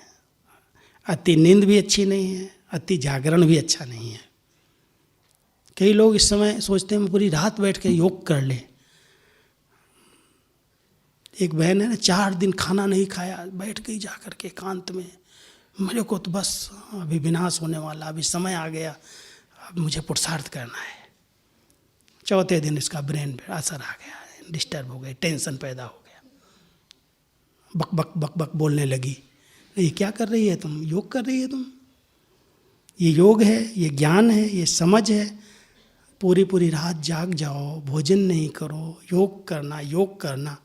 अति नींद भी अच्छी नहीं है, अति जागरण भी अच्छा नहीं है। कई लोग इस समय सोचते हैं पूरी रात बैठ के योग कर ले। एक बहन है ना, 4 दिन खाना नहीं खाया, बैठ गई जा कर के एकांत में, मेरे को तो बस अभी विनाश होने वाला, अभी समय आ गया, अब मुझे पुरुषार्थ करना है। चौथे दिन इसका ब्रेन पे असर आ गया, डिस्टर्ब हो गई, टेंशन पैदा हो गया, बक बक बक बक बोलने लगी। ये क्या कर रही है तुम? योग कर रही है तुम? ये योग है, ये ज्ञान है, ये समझ है। पूरी पूरी रात जाग जाओ, भोजन नहीं करो, योग करना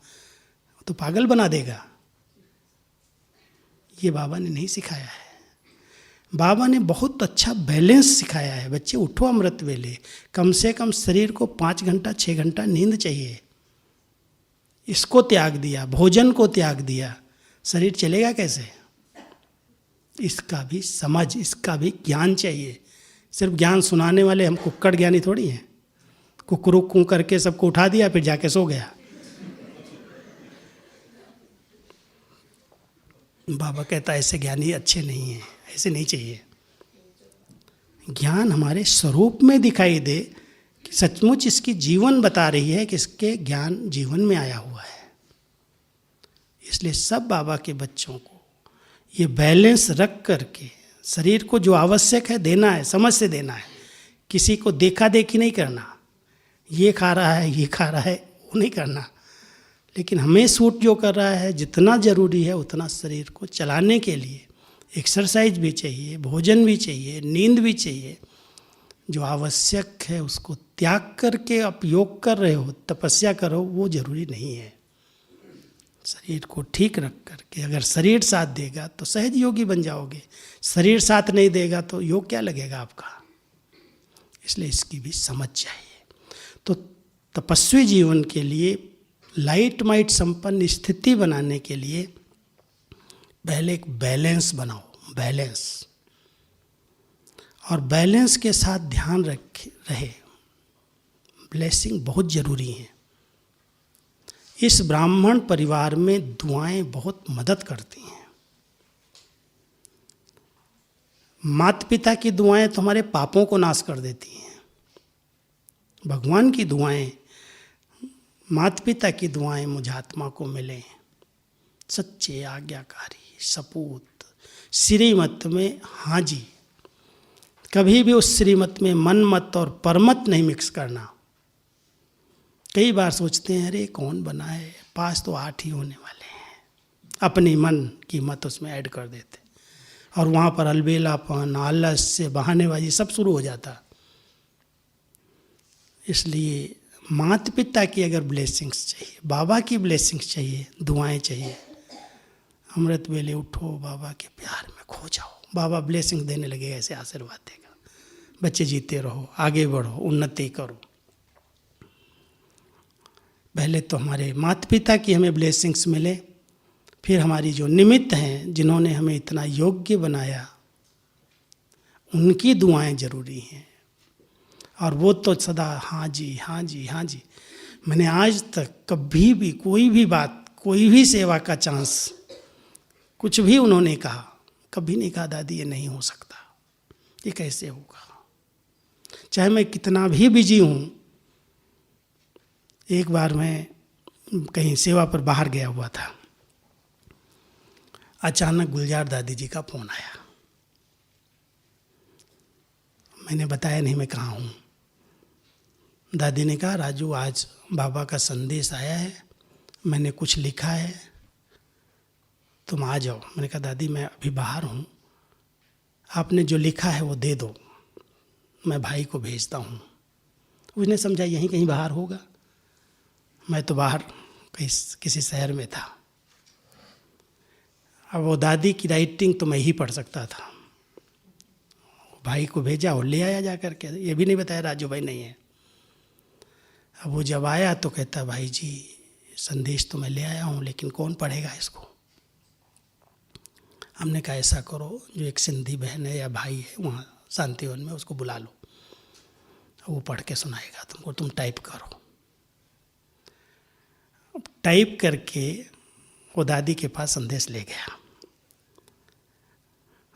तो पागल बना देगा। ये बाबा ने नहीं सिखाया है। बाबा ने बहुत अच्छा बैलेंस सिखाया है। बच्चे उठो अमृत वेले, कम से कम शरीर को 5 घंटा 6 घंटा नींद चाहिए। इसको त्याग दिया, भोजन को त्याग दिया, शरीर चलेगा कैसे? इसका भी समझ, इसका भी ज्ञान चाहिए। सिर्फ ज्ञान सुनाने वाले हम कुक्कड़ ज्ञानी थोड़ी हैं। कुकरू कूं करके सबको उठा दिया, फिर जाके सो गया। बाबा कहता ऐसे ज्ञानी अच्छे नहीं हैं, ऐसे नहीं चाहिए। ज्ञान हमारे स्वरूप में दिखाई दे कि सचमुच इसकी जीवन बता रही है कि इसके ज्ञान जीवन में आया हुआ है। इसलिए सब बाबा के बच्चों को ये बैलेंस रख करके शरीर को जो आवश्यक है देना है, समझ से देना है। किसी को देखा देखी नहीं करना, ये खा रहा है ये खा रहा है वो नहीं करना। लेकिन हमें सूट जो कर रहा है, जितना ज़रूरी है उतना शरीर को चलाने के लिए एक्सरसाइज भी चाहिए, भोजन भी चाहिए, नींद भी चाहिए। जो आवश्यक है उसको त्याग करके आप योग कर रहे हो, तपस्या करो, वो जरूरी नहीं है। शरीर को ठीक रख करके अगर शरीर साथ देगा तो सहज योगी बन जाओगे। शरीर साथ नहीं देगा तो योग क्या लगेगा आपका? इसलिए इसकी भी समझ चाहिए। तो तपस्वी जीवन के लिए लाइट माइट संपन्न स्थिति बनाने के लिए पहले एक बैलेंस बनाओ, बैलेंस। और बैलेंस के साथ ध्यान रहे, ब्लेसिंग बहुत जरूरी है। इस ब्राह्मण परिवार में दुआएं बहुत मदद करती हैं। माता पिता की दुआएं तो हमारे पापों को नाश कर देती हैं। भगवान की दुआएं, माता पिता की दुआएं मुझ आत्मा को मिले, सच्चे आज्ञाकारी सपूत, श्रीमत में हाजी। कभी भी उस श्रीमत में मन मत और परमत नहीं मिक्स करना। कई बार सोचते हैं अरे कौन बना है, पास तो 8 ही होने वाले हैं, अपनी मन की मत उसमें ऐड कर देते और वहाँ पर अलबेलापन, आलस्य, बहानेबाजी सब शुरू हो जाता। इसलिए माता पिता की अगर ब्लेसिंग्स चाहिए, बाबा की ब्लेसिंग्स चाहिए, दुआएं चाहिए, अमृत वेले उठो, बाबा के प्यार में खो जाओ, बाबा ब्लेसिंग देने लगे, ऐसे आशीर्वाद देगा। बच्चे जीते रहो, आगे बढ़ो, उन्नति करो। पहले तो हमारे माता पिता की हमें ब्लेसिंग्स मिले, फिर हमारी जो निमित्त हैं, जिन्होंने हमें इतना योग्य बनाया, उनकी दुआएं जरूरी हैं। और वो तो सदा हाँ जी हाँ जी हाँ जी। मैंने आज तक कभी भी कोई भी बात, कोई भी सेवा का चांस, कुछ भी उन्होंने कहा, कभी नहीं कहा दादी ये नहीं हो सकता, ये कैसे होगा। चाहे मैं कितना भी बिजी हूँ। एक बार मैं कहीं सेवा पर बाहर गया हुआ था, अचानक गुलजार दादी जी का फ़ोन आया। मैंने बताया नहीं मैं कहाँ हूँ। दादी ने कहा राजू आज बाबा का संदेश आया है, मैंने कुछ लिखा है, तुम आ जाओ। मैंने कहा दादी मैं अभी बाहर हूँ, आपने जो लिखा है वो दे दो, मैं भाई को भेजता हूँ। उसने समझा यहीं कहीं बाहर होगा। मैं तो बाहर कहीं किसी शहर में था। अब वो दादी की राइटिंग तो मैं ही पढ़ सकता था। भाई को भेजा और ले आया जा कर के, ये भी नहीं बताया राजू भाई नहीं है। अब वो जब आया तो कहता भाई जी संदेश तो मैं ले आया हूँ, लेकिन कौन पढ़ेगा इसको। हमने कहा ऐसा करो, जो एक सिंधी बहन है या भाई है वहाँ शांतिवन में, उसको बुला लो, वो पढ़ के सुनाएगा तुमको, तुम टाइप करो। टाइप करके वो दादी के पास संदेश ले गया।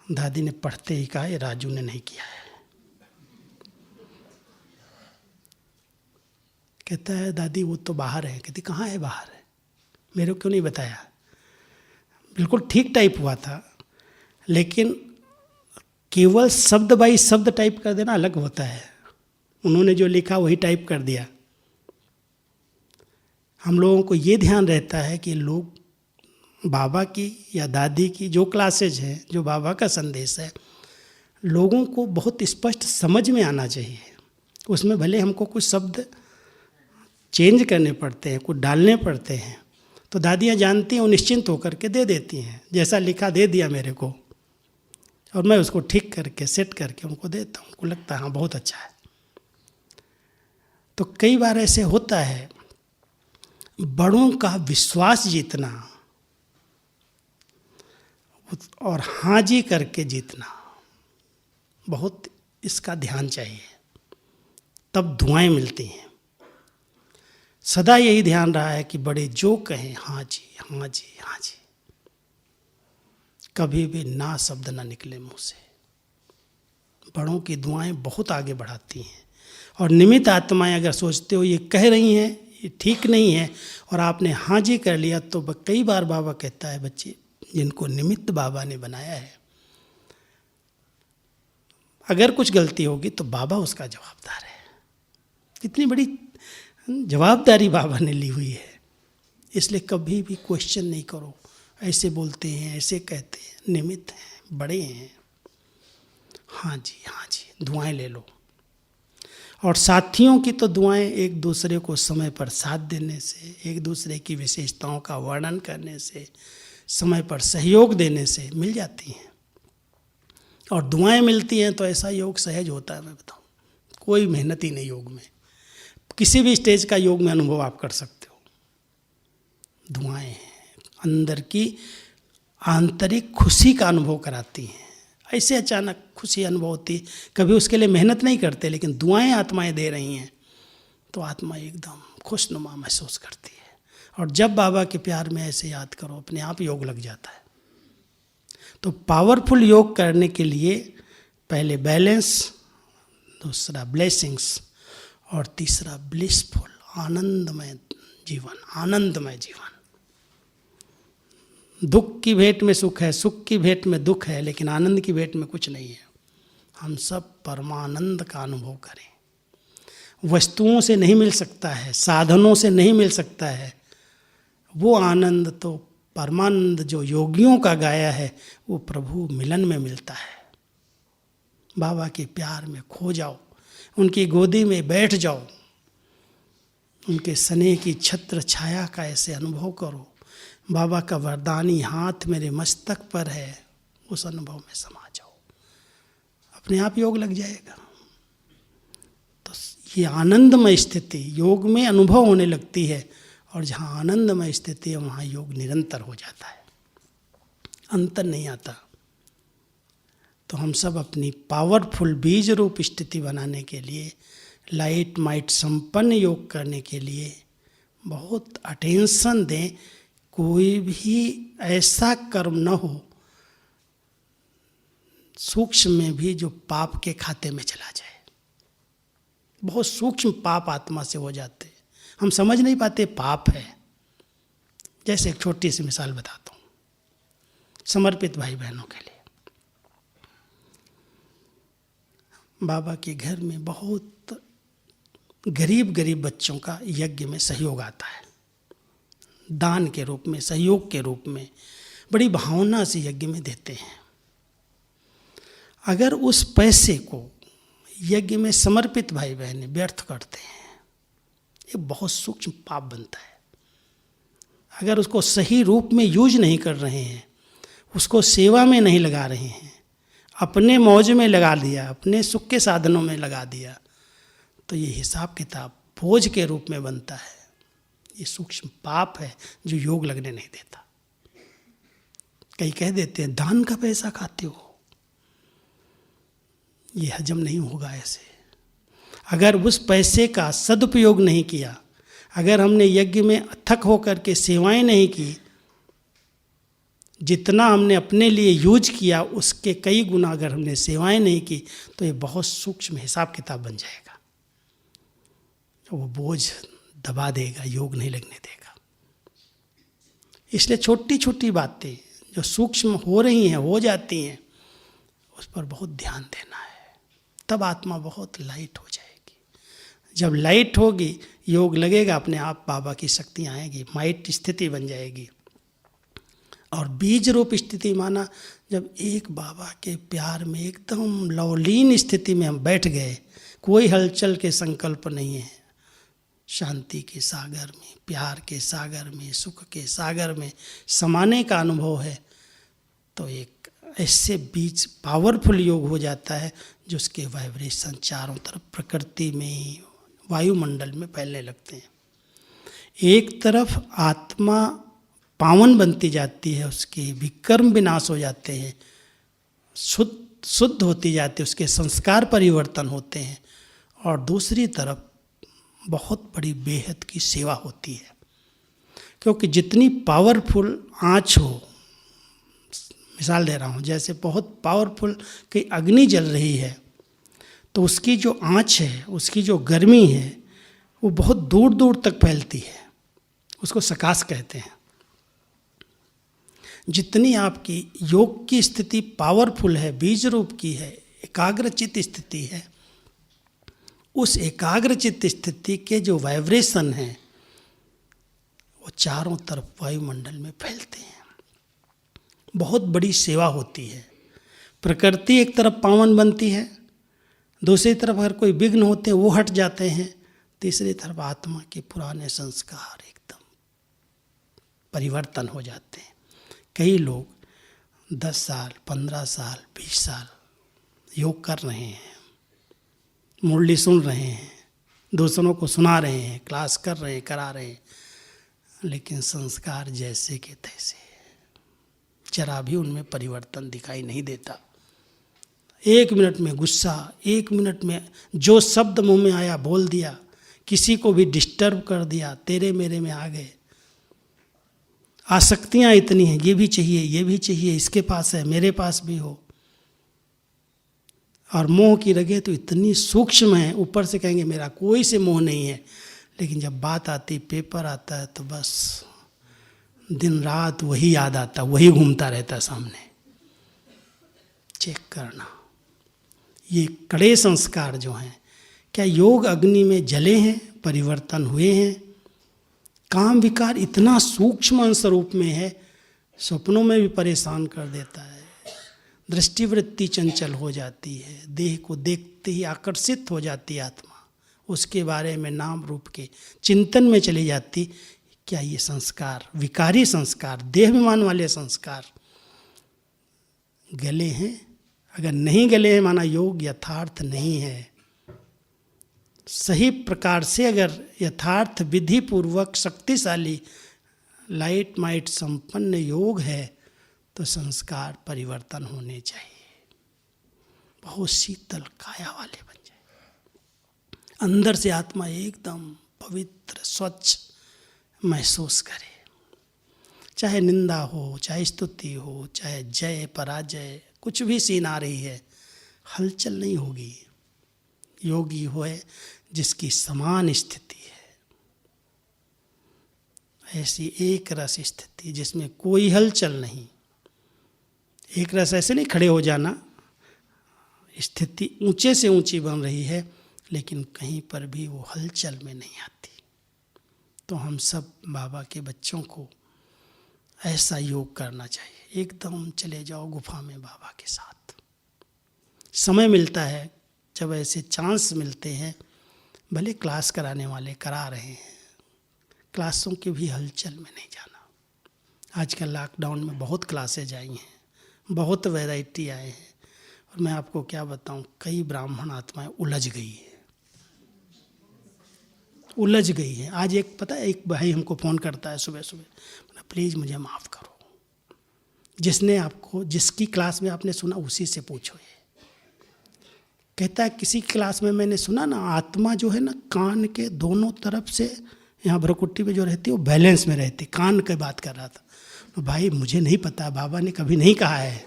दादी ने पढ़ते ही कहा, ये राजू ने नहीं किया है। कहता है दादी वो तो बाहर है। कहती कहाँ है बाहर है, मेरे को क्यों नहीं बताया। बिल्कुल ठीक टाइप हुआ था, लेकिन केवल शब्द बाई शब्द टाइप कर देना अलग होता है। उन्होंने जो लिखा वही टाइप कर दिया। हम लोगों को ये ध्यान रहता है कि लोग बाबा की या दादी की जो क्लासेज हैं, जो बाबा का संदेश है, लोगों को बहुत स्पष्ट समझ में आना चाहिए। उसमें भले हमको कुछ शब्द चेंज करने पड़ते हैं, कुछ डालने पड़ते हैं, तो दादियाँ जानती हैं, वो निश्चिंत होकर के दे देती हैं। जैसा लिखा दे दिया मेरे को, और मैं उसको ठीक करके सेट करके उनको देता हूँ। उनको लगता है हाँ बहुत अच्छा है। तो कई बार ऐसे होता है, बड़ों का विश्वास जीतना और हाँ जी करके जीतना, बहुत इसका ध्यान चाहिए, तब दुआएं मिलती हैं। सदा यही ध्यान रहा है कि बड़े जो कहें हाँ जी हाँ जी हाँ जी, कभी भी ना शब्द ना निकले मुंह से। बड़ों की दुआएं बहुत आगे बढ़ाती हैं। और निमित्त आत्माएं अगर सोचते हो ये कह रही हैं, ये ठीक नहीं है, और आपने हाँ जी कर लिया, तो कई बार बाबा कहता है बच्चे जिनको निमित्त बाबा ने बनाया है, अगर कुछ गलती होगी तो बाबा उसका जवाबदार है। इतनी बड़ी जवाबदारी बाबा ने ली हुई है। इसलिए कभी भी क्वेश्चन नहीं करो, ऐसे बोलते हैं, ऐसे कहते हैं, निमित्त हैं, बड़े हैं, हाँ जी दुआएं ले लो। और साथियों की तो दुआएं एक दूसरे को समय पर साथ देने से, एक दूसरे की विशेषताओं का वर्णन करने से, समय पर सहयोग देने से मिल जाती हैं। और दुआएं मिलती हैं तो ऐसा योग सहज होता है। मैं बताऊं, कोई मेहनत ही नहीं योग में। किसी भी स्टेज का योग में अनुभव आप कर सकते हो। दुआएं हैं, अंदर की आंतरिक खुशी का अनुभव कराती हैं। ऐसे अचानक खुशी अनुभव होती, कभी उसके लिए मेहनत नहीं करते, लेकिन दुआएं आत्माएं दे रही हैं तो आत्मा एकदम खुशनुमा महसूस करती है। और जब बाबा के प्यार में ऐसे याद करो, अपने आप योग लग जाता है। तो पावरफुल योग करने के लिए पहले बैलेंस, दूसरा ब्लेसिंग्स, और तीसरा ब्लिसफुल, आनंदमय जीवन, आनंदमय जीवन। दुख की भेंट में सुख है, सुख की भेंट में दुख है, लेकिन आनंद की भेंट में कुछ नहीं है। हम सब परमानंद का अनुभव करें। वस्तुओं से नहीं मिल सकता है, साधनों से नहीं मिल सकता है। वो आनंद तो परमानंद जो योगियों का गाया है, वो प्रभु मिलन में मिलता है। बाबा के प्यार में खो जाओ, उनकी गोदी में बैठ जाओ, उनके स्नेह की छत्र छाया का ऐसे अनुभव करो। बाबा का वरदानी हाथ मेरे मस्तक पर है, उस अनुभव में समा जाओ, अपने आप योग लग जाएगा। तो ये आनंदमय स्थिति योग में अनुभव होने लगती है, और जहाँ आनंदमय स्थिति है वहाँ योग निरंतर हो जाता है, अंतर नहीं आता। तो हम सब अपनी पावरफुल बीज रूप स्थिति बनाने के लिए, लाइट माइट संपन्न योग करने के लिए बहुत अटेंशन दें। कोई भी ऐसा कर्म न हो सूक्ष्म में भी जो पाप के खाते में चला जाए। बहुत सूक्ष्म पाप आत्मा से हो जाते हैं, हम समझ नहीं पाते पाप है। जैसे एक छोटी सी मिसाल बताता हूँ समर्पित भाई बहनों के लिए। बाबा के घर में बहुत गरीब बच्चों का यज्ञ में सहयोग आता है, दान के रूप में, सहयोग के रूप में, बड़ी भावना से यज्ञ में देते हैं। अगर उस पैसे को यज्ञ में समर्पित भाई बहन व्यर्थ करते हैं, ये बहुत सूक्ष्म पाप बनता है। अगर उसको सही रूप में यूज नहीं कर रहे हैं, उसको सेवा में नहीं लगा रहे हैं, अपने मौज में लगा दिया, अपने सुख के साधनों में लगा दिया, तो ये हिसाब किताब बोझ के रूप में बनता है। ये सूक्ष्म पाप है जो योग लगने नहीं देता। कई कह देते हैं दान का पैसा खाते हो, ये हजम नहीं होगा ऐसे। अगर उस पैसे का सदुपयोग नहीं किया, अगर हमने यज्ञ में अथक होकर के सेवाएं नहीं की, जितना हमने अपने लिए यूज किया उसके कई गुना अगर हमने सेवाएं नहीं की, तो ये बहुत सूक्ष्म हिसाब किताब बन जाएगा, वो बोझ दबा देगा, योग नहीं लगने देगा। इसलिए छोटी छोटी बातें जो सूक्ष्म हो रही हैं, हो जाती हैं, उस पर बहुत ध्यान देना है, तब आत्मा बहुत लाइट हो जाएगी। जब लाइट होगी, योग लगेगा, अपने आप बाबा की शक्तियाँ आएगी, माइट स्थिति बन जाएगी। और बीज रूप स्थिति माना, जब एक बाबा के प्यार में एकदम लवलीन स्थिति में हम बैठ गए, कोई हलचल के संकल्प नहीं है, शांति के सागर में, प्यार के सागर में, सुख के सागर में समाने का अनुभव है, तो एक ऐसे बीज पावरफुल योग हो जाता है जो उसके वाइब्रेशन चारों तरफ प्रकृति में, वायुमंडल में फैलने लगते हैं। एक तरफ आत्मा पावन बनती जाती है, उसके विकर्म विनाश हो जाते हैं, शुद्ध होती जाती है, उसके संस्कार परिवर्तन होते हैं, और दूसरी तरफ बहुत बड़ी बेहद की सेवा होती है। क्योंकि जितनी पावरफुल आँच हो, मिसाल दे रहा हूँ, जैसे बहुत पावरफुल की अग्नि जल रही है, तो उसकी जो आँच है, उसकी जो गर्मी है, वो बहुत दूर दूर तक फैलती है, उसको सकाश कहते हैं। जितनी आपकी योग की स्थिति पावरफुल है, बीज रूप की है, एकाग्रचित स्थिति है, उस एकाग्रचित स्थिति के जो वाइब्रेशन हैं वो चारों तरफ वायुमंडल में फैलते हैं। बहुत बड़ी सेवा होती है। प्रकृति एक तरफ पावन बनती है, दूसरी तरफ अगर कोई विघ्न होते हैं वो हट जाते हैं, तीसरी तरफ आत्मा के पुराने संस्कार एकदम परिवर्तन हो जाते हैं। कई लोग 10 साल, 15 साल, 20 साल योग कर रहे हैं, मुरली सुन रहे हैं, दूसरों को सुना रहे हैं, क्लास कर रहे हैं, करा रहे हैं, लेकिन संस्कार जैसे के तैसे, जरा भी उनमें परिवर्तन दिखाई नहीं देता। 1 मिनट में गुस्सा, 1 मिनट में जो शब्द मुंह में आया बोल दिया, किसी को भी डिस्टर्ब कर दिया, तेरे मेरे में आ गए। आसक्तियाँ इतनी हैं, ये भी चाहिए, ये भी चाहिए, इसके पास है, मेरे पास भी हो। और मोह की रगें तो इतनी सूक्ष्म है, ऊपर से कहेंगे मेरा कोई से मोह नहीं है, लेकिन जब बात आती, पेपर आता है, तो बस दिन रात वही याद आता, वही घूमता रहता सामने। चेक करना, ये कड़े संस्कार जो हैं, क्या योग अग्नि में जले हैं, परिवर्तन हुए हैं? काम विकार इतना सूक्ष्म स्वरूप में है, सपनों में भी परेशान कर देता है। दृष्टिवृत्ति चंचल हो जाती है, देह को देखते ही आकर्षित हो जाती है आत्मा, उसके बारे में नाम रूप के चिंतन में चली जाती। क्या ये संस्कार, विकारी संस्कार, देहाभिमान वाले संस्कार गले हैं? अगर नहीं गले हैं, माना योग यथार्थ नहीं है। सही प्रकार से अगर यथार्थ विधि पूर्वक शक्तिशाली लाइट माइट संपन्न योग है, तो संस्कार परिवर्तन होने चाहिए, बहुत शीतल काया वाले बन जाए, अंदर से आत्मा एकदम पवित्र स्वच्छ महसूस करे। चाहे निंदा हो, चाहे स्तुति हो, चाहे जय पराजय, कुछ भी सीन आ रही है, हलचल नहीं होगी। योगी होए जिसकी समान स्थिति है, ऐसी एक रस स्थिति जिसमें कोई हलचल नहीं। एक रस ऐसे नहीं खड़े हो जाना, स्थिति ऊंचे से ऊंची बन रही है, लेकिन कहीं पर भी वो हलचल में नहीं आती। तो हम सब बाबा के बच्चों को ऐसा योग करना चाहिए। एकदम चले जाओ गुफा में बाबा के साथ। समय मिलता है, जब ऐसे चांस मिलते हैं, भले क्लास कराने वाले करा रहे हैं, क्लासों की भी हलचल में नहीं जाना। आजकल लॉकडाउन में बहुत क्लासेज आई हैं, बहुत वैरायटी आए हैं, और मैं आपको क्या बताऊं, कई ब्राह्मण आत्माएं उलझ गई है, उलझ गई है। आज एक पता है, एक भाई हमको फ़ोन करता है सुबह सुबह, प्लीज़ मुझे माफ़ करो, जिसने आपको, जिसकी क्लास में आपने सुना उसी से पूछो। ये कहता है किसी क्लास में मैंने सुना ना, आत्मा जो है ना कान के दोनों तरफ से, यहाँ भ्रुकुटी पे जो रहती है वो बैलेंस में रहती। कान की बात कर रहा था। तो भाई मुझे नहीं पता, बाबा ने कभी नहीं कहा है,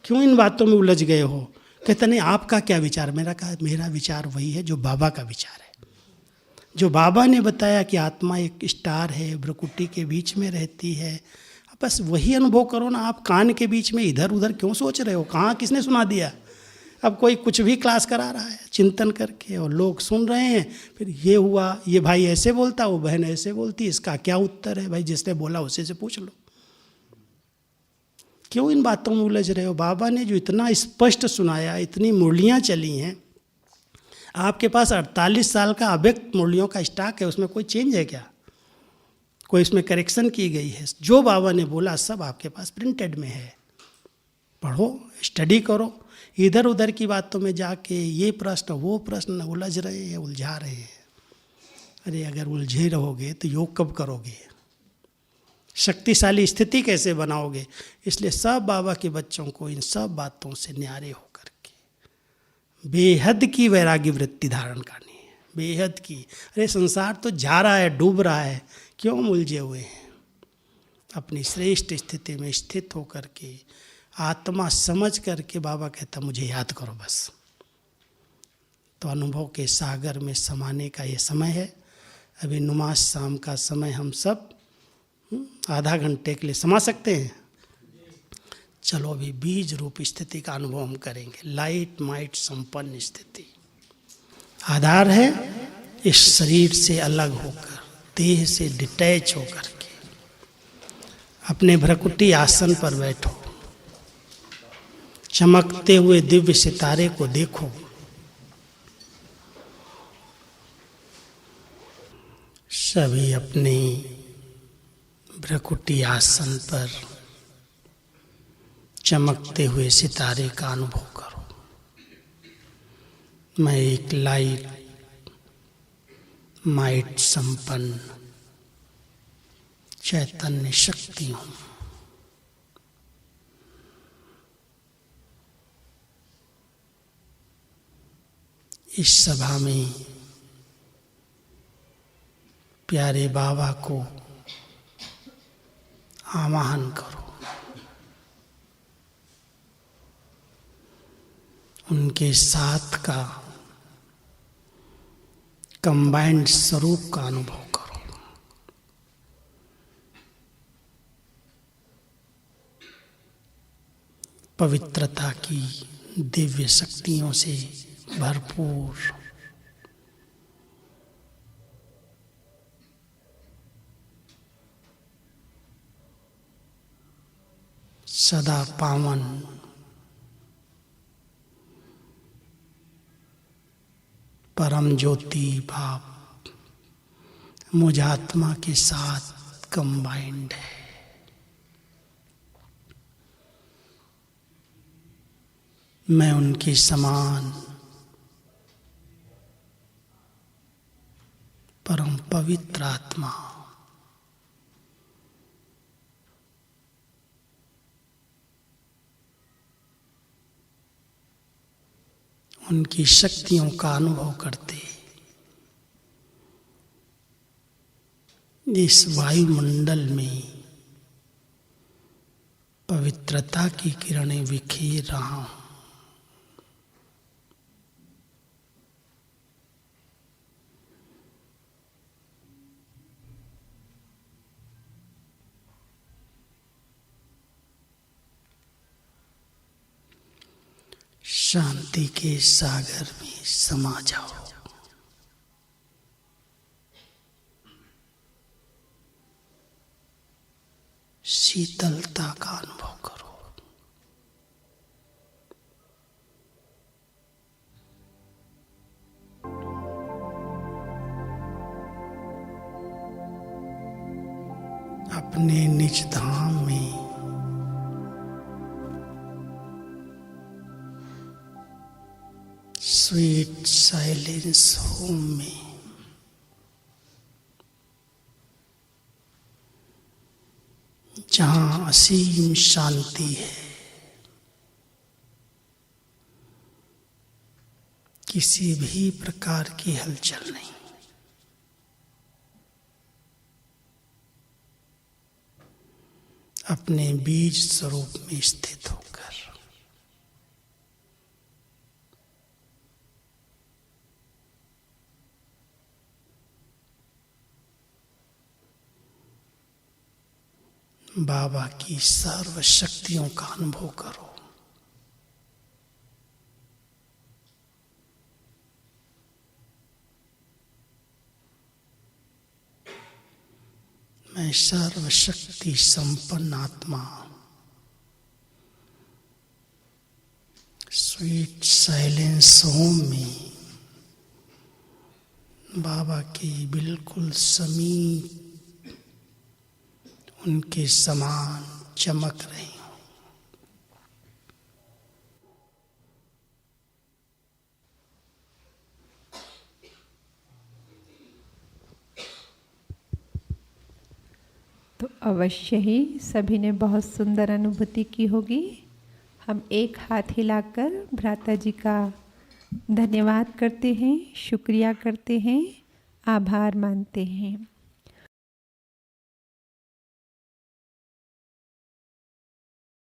क्यों इन बातों में उलझ गए हो? कहता नहीं आपका क्या विचार? मेरा कहा मेरा विचार वही है जो बाबा का विचार है। जो बाबा ने बताया कि आत्मा एक स्टार है, भ्रुकुटी के बीच में रहती है, बस वही अनुभव करो ना। आप कान के बीच में इधर उधर क्यों सोच रहे हो? कहाँ किसने सुना दिया? अब कोई कुछ भी क्लास करा रहा है चिंतन करके और लोग सुन रहे हैं, फिर ये हुआ, ये भाई ऐसे बोलता, वो बहन ऐसे बोलती, इसका क्या उत्तर है? भाई जिसने बोला उसी से पूछ लो। क्यों इन बातों में उलझ रहे हो? बाबा ने जो इतना स्पष्ट सुनाया, इतनी मुरलियाँ चली हैं, आपके पास 48 साल का अव्यक्त मुरलियों का स्टॉक है, उसमें कोई चेंज है क्या? कोई इसमें करेक्शन की गई है? जो बाबा ने बोला सब आपके पास प्रिंटेड में है। पढ़ो, स्टडी करो। इधर उधर की बातों में जाके ये प्रश्न वो प्रश्न उलझ रहे हैं, उलझा रहे हैं। अरे अगर उलझे रहोगे तो योग कब करोगे? शक्तिशाली स्थिति कैसे बनाओगे? इसलिए सब बाबा के बच्चों को इन सब बातों से न्यारे होकर के बेहद की वैरागी वृत्ति धारण करनी है। बेहद की। अरे संसार तो जा रहा है, डूब रहा है, क्यों उलझे हुए हैं? अपनी श्रेष्ठ स्थिति में स्थित होकर के आत्मा समझ करके बाबा कहता मुझे याद करो बस। तो अनुभव के सागर में समाने का ये समय है। अभी नुमाज शाम का समय हम सब आधा घंटे के लिए समा सकते हैं। चलो अभी बीज रूप स्थिति का अनुभव हम करेंगे। लाइट माइट संपन्न स्थिति आधार है इस शरीर से अलग होकर, देह से डिटैच होकर के अपने भ्रुकुटी आसन पर बैठो, चमकते हुए दिव्य सितारे को देखो। सभी अपने भ्रुकुटी आसन पर चमकते हुए सितारे का अनुभव करो। मैं एक लाइट माइट संपन्न चैतन्य शक्ति हूँ। इस सभा में प्यारे बाबा को आवाहन करो। उनके साथ का कंबाइंड स्वरूप का अनुभव करो। पवित्रता की दिव्य शक्तियों से भरपूर सदा पावन परम ज्योति भाव मुझ आत्मा के साथ कंबाइंड है। मैं उनके समान परम पवित्र आत्मा, उनकी शक्तियों का अनुभव करते इस वायुमंडल में पवित्रता की किरणें बिखेर रहा हूं। शांति के सागर में समा जाओ। शीतलता का अनुभव करो। अपने निज धाम में स्वीट साइलेंस होम में जहाँ असीम शांति है। किसी भी प्रकार की हलचल नहीं। अपने बीज स्वरूप में स्थित होकर बाबा की सर्व शक्तियों का अनुभव करो। मैं सर्वशक्ति संपन्न आत्मा, स्वीट साइलेंस होम में बाबा की बिल्कुल समीप उनके समान चमक रही हूँ। तो अवश्य ही सभी ने बहुत सुंदर अनुभूति की होगी। हम एक हाथ हिलाकर भ्राता जी का धन्यवाद करते हैं, शुक्रिया करते हैं, आभार मानते हैं।